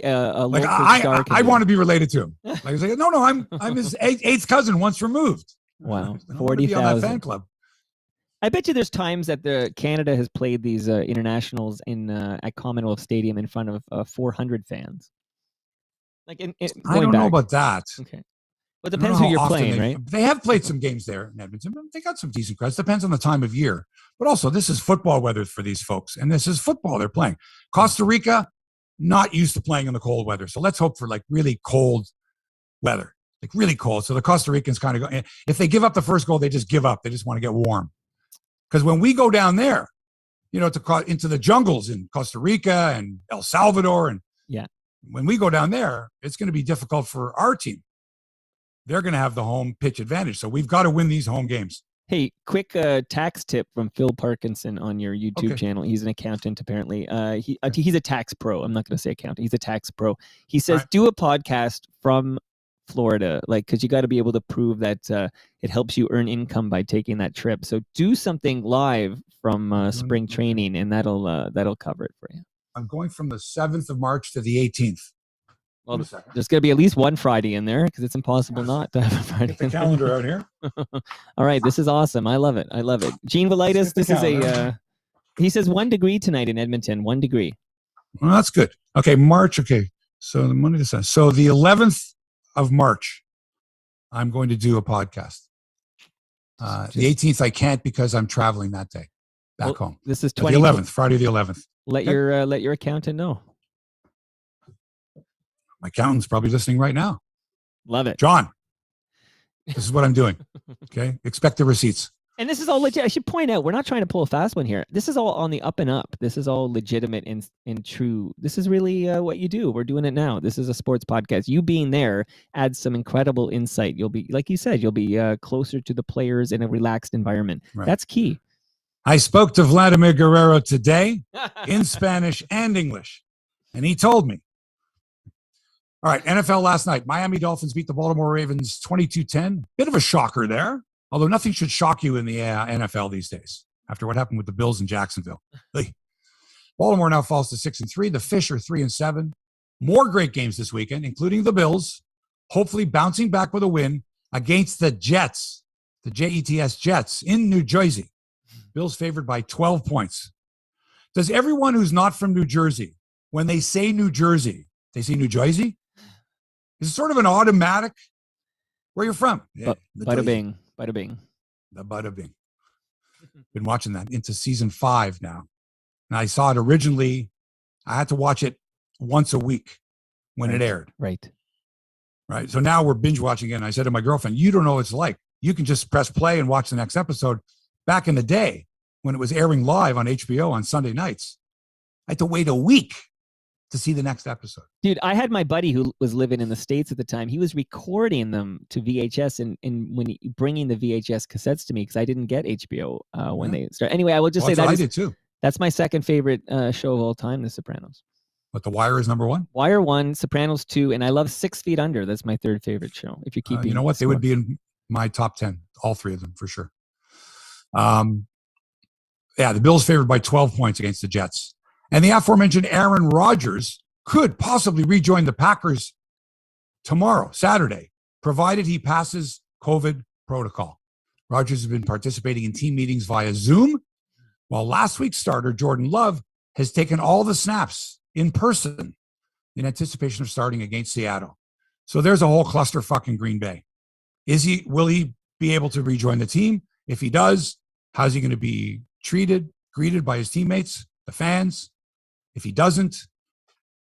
local star can I do. want to be related to him. Like I say, no, I'm his eighth cousin once removed. Wow, 40,000 fan club. I bet you there's times that Canada has played these internationals at Commonwealth Stadium in front of 400 fans. Like I don't know about that. Okay, well, it depends who you're playing, right? They have played some games there in Edmonton. But they got some decent crowds. Depends on the time of year. But also, this is football weather for these folks, and this is football they're playing. Costa Rica, not used to playing in the cold weather, so let's hope for like really cold weather, like really cold. So the Costa Ricans kind of go. If they give up the first goal, they just give up. They just want to get warm. Because when we go down there, into the jungles in Costa Rica and El Salvador, and when we go down there, it's going to be difficult for our team. They're going to have the home pitch advantage, so we've got to win these home games. Hey, quick tax tip from Phil Parkinson on your YouTube channel. He's an accountant, apparently. He's a tax pro. I'm not going to say accountant. He's a tax pro. He says, do a podcast from Florida, because you got to be able to prove that it helps you earn income by taking that trip. So do something live from spring training, and that'll cover it for you. I'm going from the 7th of March to the 18th. Well, there's going to be at least one Friday in there because it's impossible not to have a Friday. Get the calendar out here. All right, this is awesome. I love it. Gene Velitis, this is he says 1 degree tonight in Edmonton. 1 degree. Well, that's good. Okay, March. Okay, so the Monday, so the 11th of March, I'm going to do a podcast. The 18th I can't because I'm traveling that day back home. This is the 11th, Friday the 11th. Let your accountant know. My accountant's probably listening right now. Love it, John. This is what I'm doing. Okay, expect the receipts. And this is all legit. I should point out, we're not trying to pull a fast one here. This is all on the up and up. This is all legitimate and true. This is really what you do. We're doing it now. This is a sports podcast. You being there adds some incredible insight. You'll be, like you said, you'll be closer to the players in a relaxed environment. Right. That's key. I spoke to Vladimir Guerrero today in Spanish and English, and he told me. All right, NFL last night. Miami Dolphins beat the Baltimore Ravens 22-10. Bit of a shocker there. Although nothing should shock you in the NFL these days after what happened with the Bills in Jacksonville. Baltimore now falls to 6-3. The Fish are 3-7. More great games this weekend, including the Bills, hopefully bouncing back with a win against the Jets, the Jets Jets in New Jersey. Bills favored by 12 points. Does everyone who's not from New Jersey, when they say New Jersey, they say New Jersey? Is it sort of an automatic? Where you're from? Yeah, bada bing. Bada bing. The bada bing. Been watching that into season 5 now. And I saw it originally. I had to watch it once a week when it aired. Right. So now we're binge watching it. And I said to my girlfriend, you don't know what it's like. You can just press play and watch the next episode. Back in the day when it was airing live on HBO on Sunday nights, I had to wait a week to see the next episode. Dude, I had my buddy who was living in the States at the time. He was recording them to VHS and bringing the VHS cassettes to me because I didn't get HBO when they started. Anyway, I will just say I did too. That's my second favorite show of all time, The Sopranos. But The Wire is number 1? Wire 1, Sopranos 2, and I love 6 Feet Under. That's my third favorite show. If you keep you know what? They would be in my top 10, all 3 of them for sure. Yeah, the Bills favored by 12 points against the Jets. And the aforementioned Aaron Rodgers could possibly rejoin the Packers tomorrow, Saturday, provided he passes COVID protocol. Rodgers has been participating in team meetings via Zoom, while last week's starter, Jordan Love, has taken all the snaps in person in anticipation of starting against Seattle. So there's a whole clusterfuck in Green Bay. Will he be able to rejoin the team? If he does, how's he going to be greeted by his teammates, the fans? If he doesn't,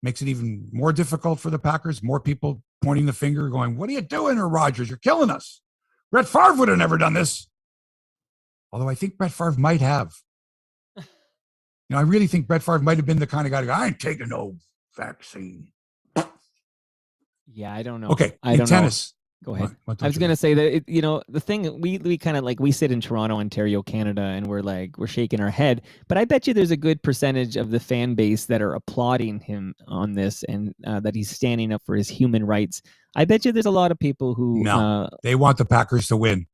makes it even more difficult for the Packers. More people pointing the finger, going, "What are you doing, Rodgers? You're killing us. Brett Favre would have never done this." Although I think Brett Favre might have. I really think Brett Favre might have been the kind of guy to go, "I ain't taking no vaccine." Yeah, I don't know. Okay, in tennis. Go ahead. I was going to say that, the thing, we kind of we sit in Toronto, Ontario, Canada, and we're shaking our head. But I bet you there's a good percentage of the fan base that are applauding him on this and that he's standing up for his human rights. I bet you there's a lot of people who... No, they want the Packers to win.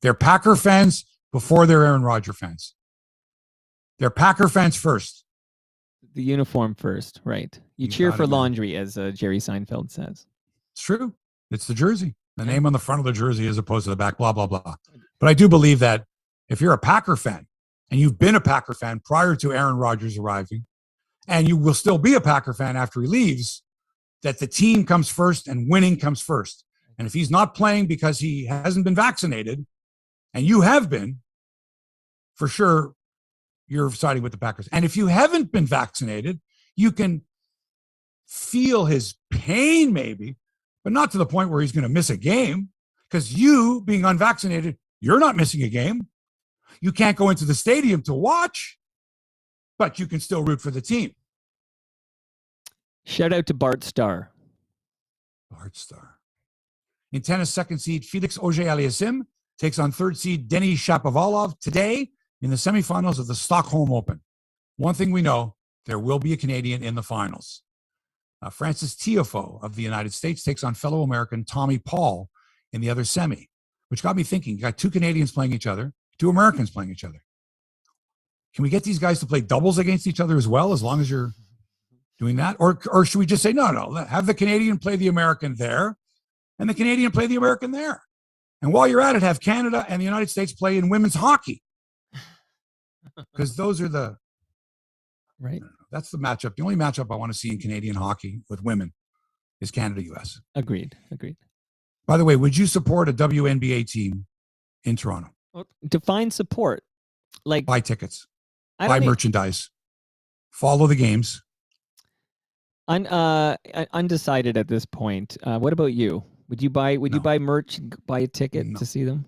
They're Packer fans before they're Aaron Rodgers fans. They're Packer fans first. The uniform first, right. You cheer for laundry, as Jerry Seinfeld says. It's true. It's the jersey, the name on the front of the jersey as opposed to the back, blah, blah, blah. But I do believe that if you're a Packer fan and you've been a Packer fan prior to Aaron Rodgers arriving, and you will still be a Packer fan after he leaves, that the team comes first and winning comes first. And if he's not playing because he hasn't been vaccinated, and you have been, for sure, you're siding with the Packers. And if you haven't been vaccinated, you can feel his pain maybe, but not to the point where he's going to miss a game, because you, being unvaccinated, you're not missing a game. You can't go into the stadium to watch, but you can still root for the team. Shout out to Bart Starr. Bart Starr. In tennis, second seed Felix Auger-Aliassime takes on third seed Denis Shapovalov today in the semifinals of the Stockholm Open. One thing we know, there will be a Canadian in the finals. Francis Tiafoe of the United States takes on fellow American Tommy Paul in the other semi, which got me thinking. You got 2 Canadians playing each other, 2 Americans playing each other. Can we get these guys to play doubles against each other as well, as long as you're doing that? Or should we just say, no, have the Canadian play the American there and the Canadian play the American there? And while you're at it, have Canada and the United States play in women's hockey. Because those are the... Right. That's the matchup. The only matchup I want to see in Canadian hockey with women is Canada-US. Agreed. By the way, would you support a WNBA team in Toronto? Well, define support. Like buy tickets, buy merchandise, follow the games. Undecided at this point. What about you? Would you buy merch, buy a ticket to see them?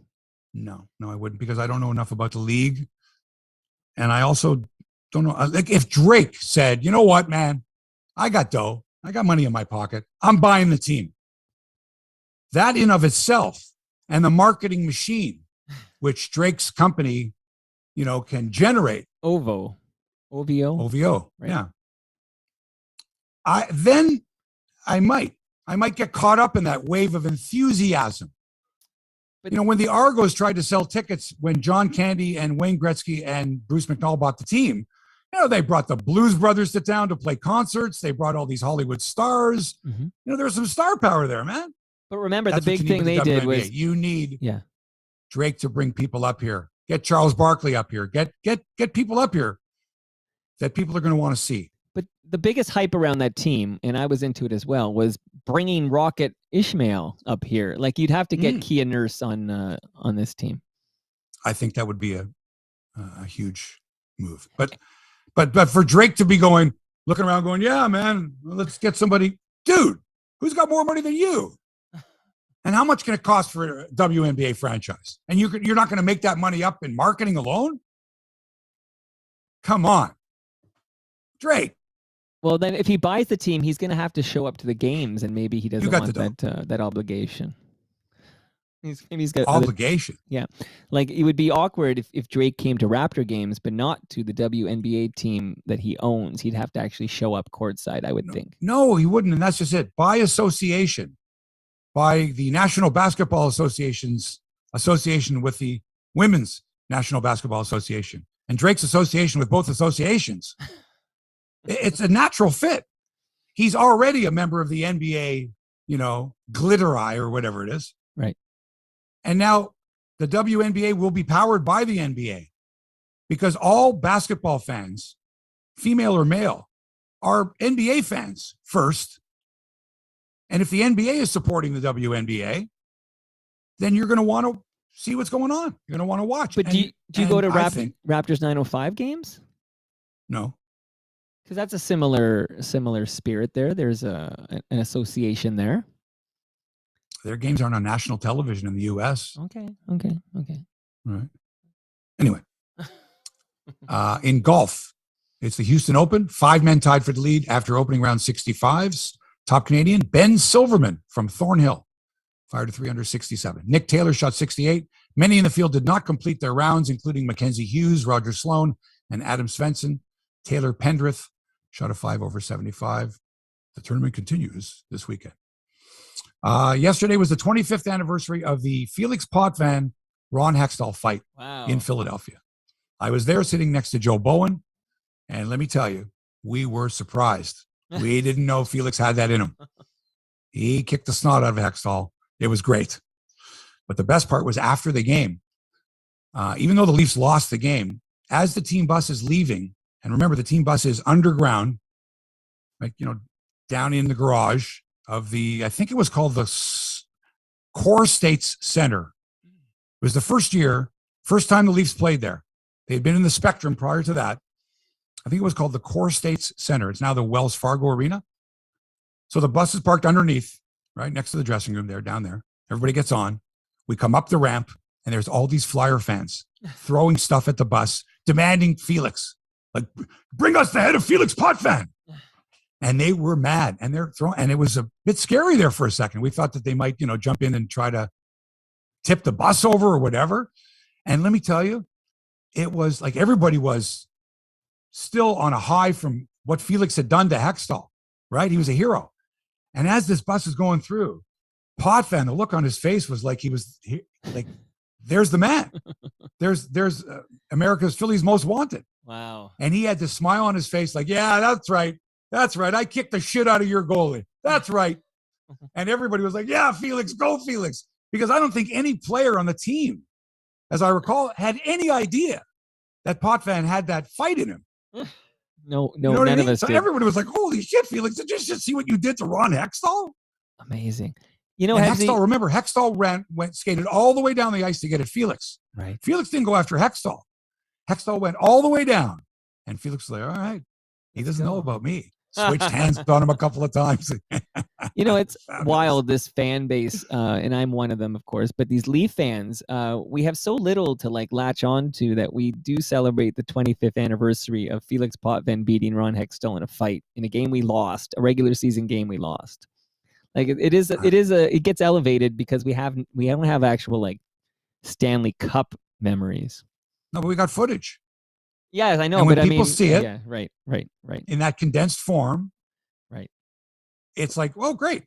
No, I wouldn't, because I don't know enough about the league. And I also don't know. Like, if Drake said, "You know what, man? I got dough. I got money in my pocket. I'm buying the team." That in of itself, and the marketing machine, which Drake's company, can generate. OVO. Right? Yeah. I might get caught up in that wave of enthusiasm. But, when the Argos tried to sell tickets when John Candy and Wayne Gretzky and Bruce McNall bought the team, they brought the Blues Brothers to town to play concerts. They brought all these Hollywood stars. Mm-hmm. There was some star power there, man. But remember, the big thing they did was you need Drake to bring people up here. Get Charles Barkley up here. Get people up here that people are going to want to see. But the biggest hype around that team, and I was into it as well, was bringing Rocket Ishmael up here. Like, you'd have to get Kia Nurse on this team. I think that would be a huge move. But for Drake to be looking around going, "Yeah, man, let's get somebody." Dude, who's got more money than you? And how much can it cost for a WNBA franchise? And you're not going to make that money up in marketing alone? Come on. Drake, Well, then if he buys the team, he's going to have to show up to the games, and maybe he doesn't want that obligation. Maybe he's got obligation. Yeah, like it would be awkward if Drake came to Raptor games, but not to the WNBA team that he owns. He'd have to actually show up courtside, I would think. No, he wouldn't, and that's just it. By association, by the National Basketball Association's association with the Women's National Basketball Association, and Drake's association with both associations. It's a natural fit. He's already a member of the NBA, glitter eye or whatever it is. Right. And now the WNBA will be powered by the NBA because all basketball fans, female or male, are NBA fans first. And if the NBA is supporting the WNBA, then you're going to want to see what's going on. You're going to want to watch. But do you go to Raptors 905 games? No. Because that's a similar spirit there. There's an association there. Their games aren't on national television in the U.S. Okay. All right. Anyway, in golf, it's the Houston Open. 5 men tied for the lead after opening round 65s. Top Canadian, Ben Silverman from Thornhill, fired to 367. Nick Taylor shot 68. Many in the field did not complete their rounds, including Mackenzie Hughes, Roger Sloan, and Adam Svensson. Taylor Pendrith shot a 5 over 75. The tournament continues this weekend. Yesterday was the 25th anniversary of the Felix Potvin Ron Hextall fight in Philadelphia. I was there sitting next to Joe Bowen, and let me tell you, we were surprised. We didn't know Felix had that in him. He kicked the snot out of Hextall. It was great. But the best part was after the game, even though the Leafs lost the game, as the team bus is leaving, and remember the team bus is underground, like, down in the garage of I think it was called the Core States Center. It was the first time the Leafs played there. They'd been in the Spectrum prior to that. I think it was called the Core States Center. It's now the Wells Fargo Arena. So the bus is parked underneath, right next to the dressing room there, down there. Everybody gets on. We come up the ramp, and there's all these Flyer fans throwing stuff at the bus, demanding Felix. Like, bring us the head of Felix Potvin. And they were mad, and they're throwing, and it was a bit scary there for a second. We thought that they might, jump in and try to tip the bus over or whatever. And let me tell you, it was like everybody was still on a high from what Felix had done to Hextall, right? He was a hero. And as this bus is going through, Potvin, the look on his face was like there's the man. There's America's Phillies most wanted. Wow. And he had this smile on his face like, yeah, that's right. That's right. I kicked the shit out of your goalie. That's right. And everybody was like, yeah, Felix, go Felix. Because I don't think any player on the team, as I recall, had any idea that Potvin had that fight in him. No, none of us so did. Everybody was like, holy shit, Felix, did you just see what you did to Ron Hextall? Amazing. Hextall, remember, Hextall skated all the way down the ice to get at Felix. Right. Felix didn't go after Hextall. Hextall went all the way down. And Felix was like, all right, he doesn't know about me. Switched hands on him a couple of times. It's wild, this fan base, and I'm one of them, of course, but these Leaf fans, we have so little to latch on to that we do celebrate the 25th anniversary of Felix Potvin beating Ron Hextall in a fight, in a game we lost, a regular season game we lost. It gets elevated because we don't have actual Stanley Cup memories. No, but we got footage. Yes, I know. And when but people see it, yeah, right. in that condensed form, right? It's like, well, great.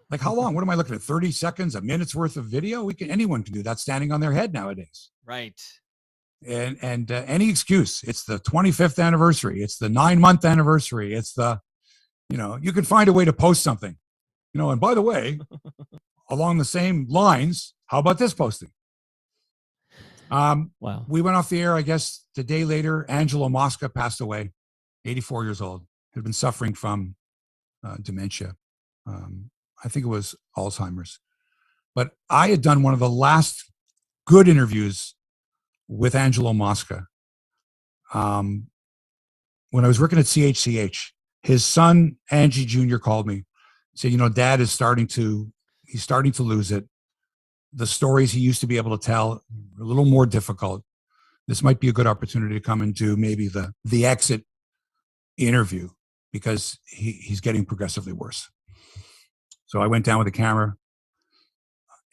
Like, how long? What am I looking at? 30 seconds, a minute's worth of video? Anyone can do that standing on their head nowadays. Right. And any excuse. It's the 25th anniversary. It's the 9-month anniversary. It's you can find a way to post something. And by the way, along the same lines, how about this posting? Wow. We went off the air, I guess, the day later. Angelo Mosca passed away, 84 years old, had been suffering from dementia. I think it was Alzheimer's. But I had done one of the last good interviews with Angelo Mosca when I was working at CHCH. His son, Angie Jr., called me, said, Dad is starting to lose it. The stories he used to be able to tell are a little more difficult. This might be a good opportunity to come and do maybe the exit interview. because he's getting progressively worse. So I went down with a camera,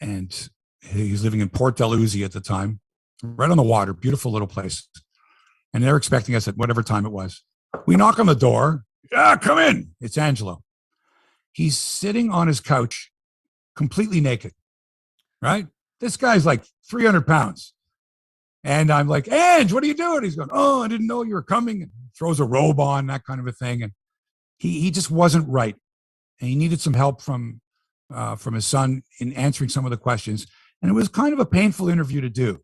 and he's living in Port Dalhousie at the time, right on the water, beautiful little place. And they're expecting us at whatever time it was. We knock on the door. Yeah, come in. It's Angelo. He's sitting on his couch, completely naked, right? This guy's like 300 pounds. And I'm like, Ange, what are you doing? He's going, oh, I didn't know you were coming. And throws a robe on, that kind of a thing. And he just wasn't right. And he needed some help from his son in answering some of the questions. And it was kind of a painful interview to do,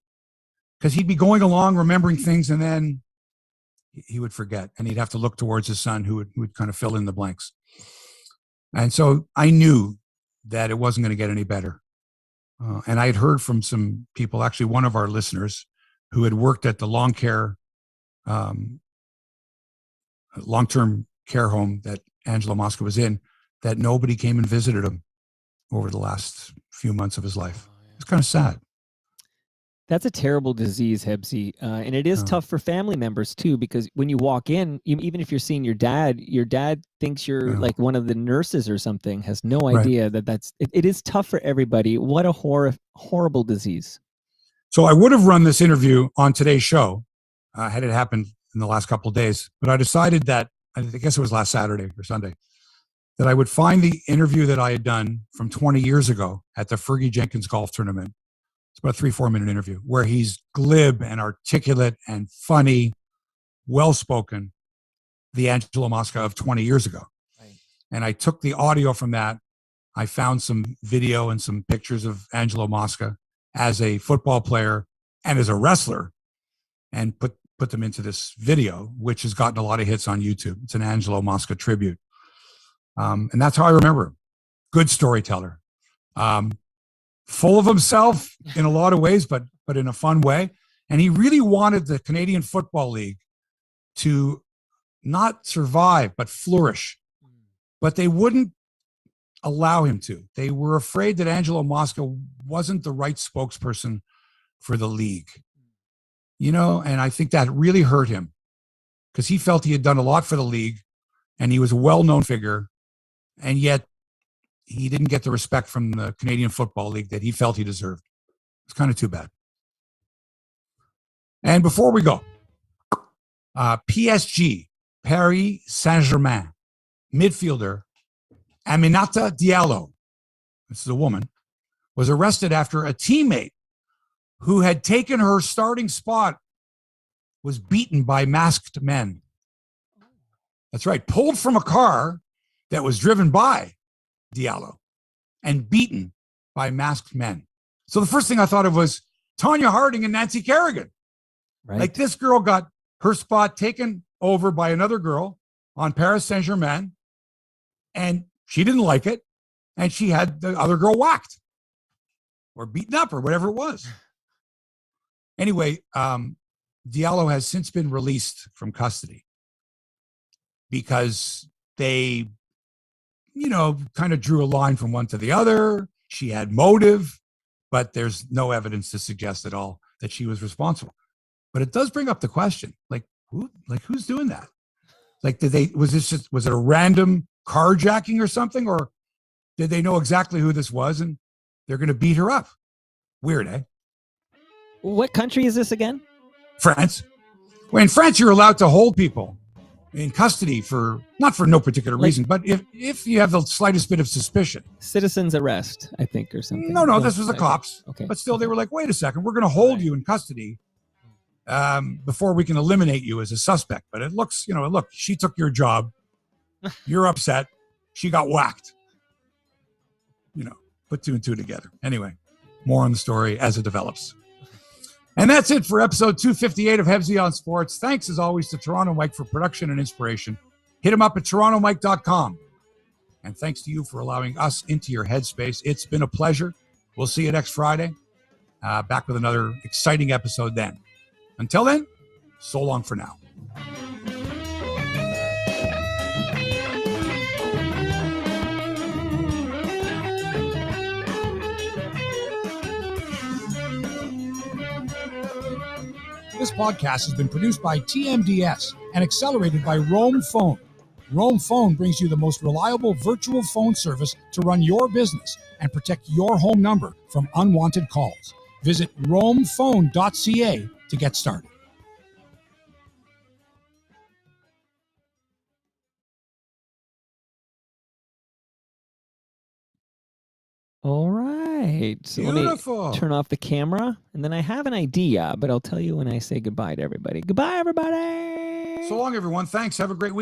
because he'd be going along, remembering things, and then he would forget, and he'd have to look towards his son who would kind of fill in the blanks. And so I knew that it wasn't going to get any better. And I had heard from some people, actually one of our listeners who had worked at the long-term care home that Angelo Mosca was in, that nobody came and visited him over the last few months of his life. It's kind of sad. That's a terrible disease, Hebsy. And it is tough for family members too, because when you walk in, even if you're seeing your dad thinks you're like one of the nurses or something, has no idea that it is tough for everybody. What a horrible disease. So I would have run this interview on today's show had it happened in the last couple of days, but I decided that, I guess it was last Saturday or Sunday, that I would find the interview that I had done from 20 years ago at the Fergie Jenkins golf tournament. It's about a 3-4 minute interview where he's glib and articulate and funny, well-spoken, the Angelo Mosca of 20 years ago. Right. And I took the audio from that. I found some video and some pictures of Angelo Mosca as a football player and as a wrestler, and put them into this video, which has gotten a lot of hits on YouTube. It's an Angelo Mosca tribute. And that's how I remember him. Good storyteller. Full of himself in a lot of ways, but in a fun way. And he really wanted the Canadian Football League to not survive, but flourish. But they wouldn't allow him to. They were afraid that Angelo Mosca wasn't the right spokesperson for the league. You know, and I think that really hurt him, because he felt he had done a lot for the league and he was a well-known figure, and yet he didn't get the respect from the Canadian Football League that he felt he deserved. It's kind of too bad. And before we go, PSG, Paris Saint-Germain, midfielder Aminata Diallo, this is a woman, was arrested after a teammate who had taken her starting spot was beaten by masked men. That's right, pulled from a car that was driven by Diallo and beaten by masked men. So the first thing I thought of was Tanya Harding and Nancy Kerrigan. Right. Like, this girl got her spot taken over by another girl on Paris Saint-Germain, and she didn't like it, and she had the other girl whacked or beaten up or whatever it was. Anyway, Diallo has since been released from custody because they, you know, kind of drew a line from one to the other. She had motive, but there's no evidence to suggest at all that she was responsible. But it does bring up the question, who's doing that? Like, was it a random carjacking or something, or did they know exactly who this was and they're going to beat her up? Weird, eh? What country is this again? France. Well, in France, you're allowed to hold people in custody for not for no particular reason, but if you have the slightest bit of suspicion. Citizen's arrest, I think, or something. No, this was the cops. Okay. But still, they were like, wait a second, we're going to hold you in custody before we can eliminate you as a suspect. But it looks, look, she took your job. You're upset. She got whacked. Put two and two together. Anyway, more on the story as it develops. And that's it for episode 258 of Hebsy on Sports. Thanks, as always, to Toronto Mike for production and inspiration. Hit him up at torontomike.com. And thanks to you for allowing us into your headspace. It's been a pleasure. We'll see you next Friday. Back with another exciting episode then. Until then, so long for now. This podcast has been produced by TMDS and accelerated by Rome Phone. Roam Phone brings you the most reliable virtual phone service to run your business and protect your home number from unwanted calls. Visit roamphone.ca to get started. All right. So Beautiful. let me turn off the camera, and then I have an idea, but I'll tell you when I say goodbye to everybody. Goodbye, everybody. So long, everyone. Thanks. Have a great week.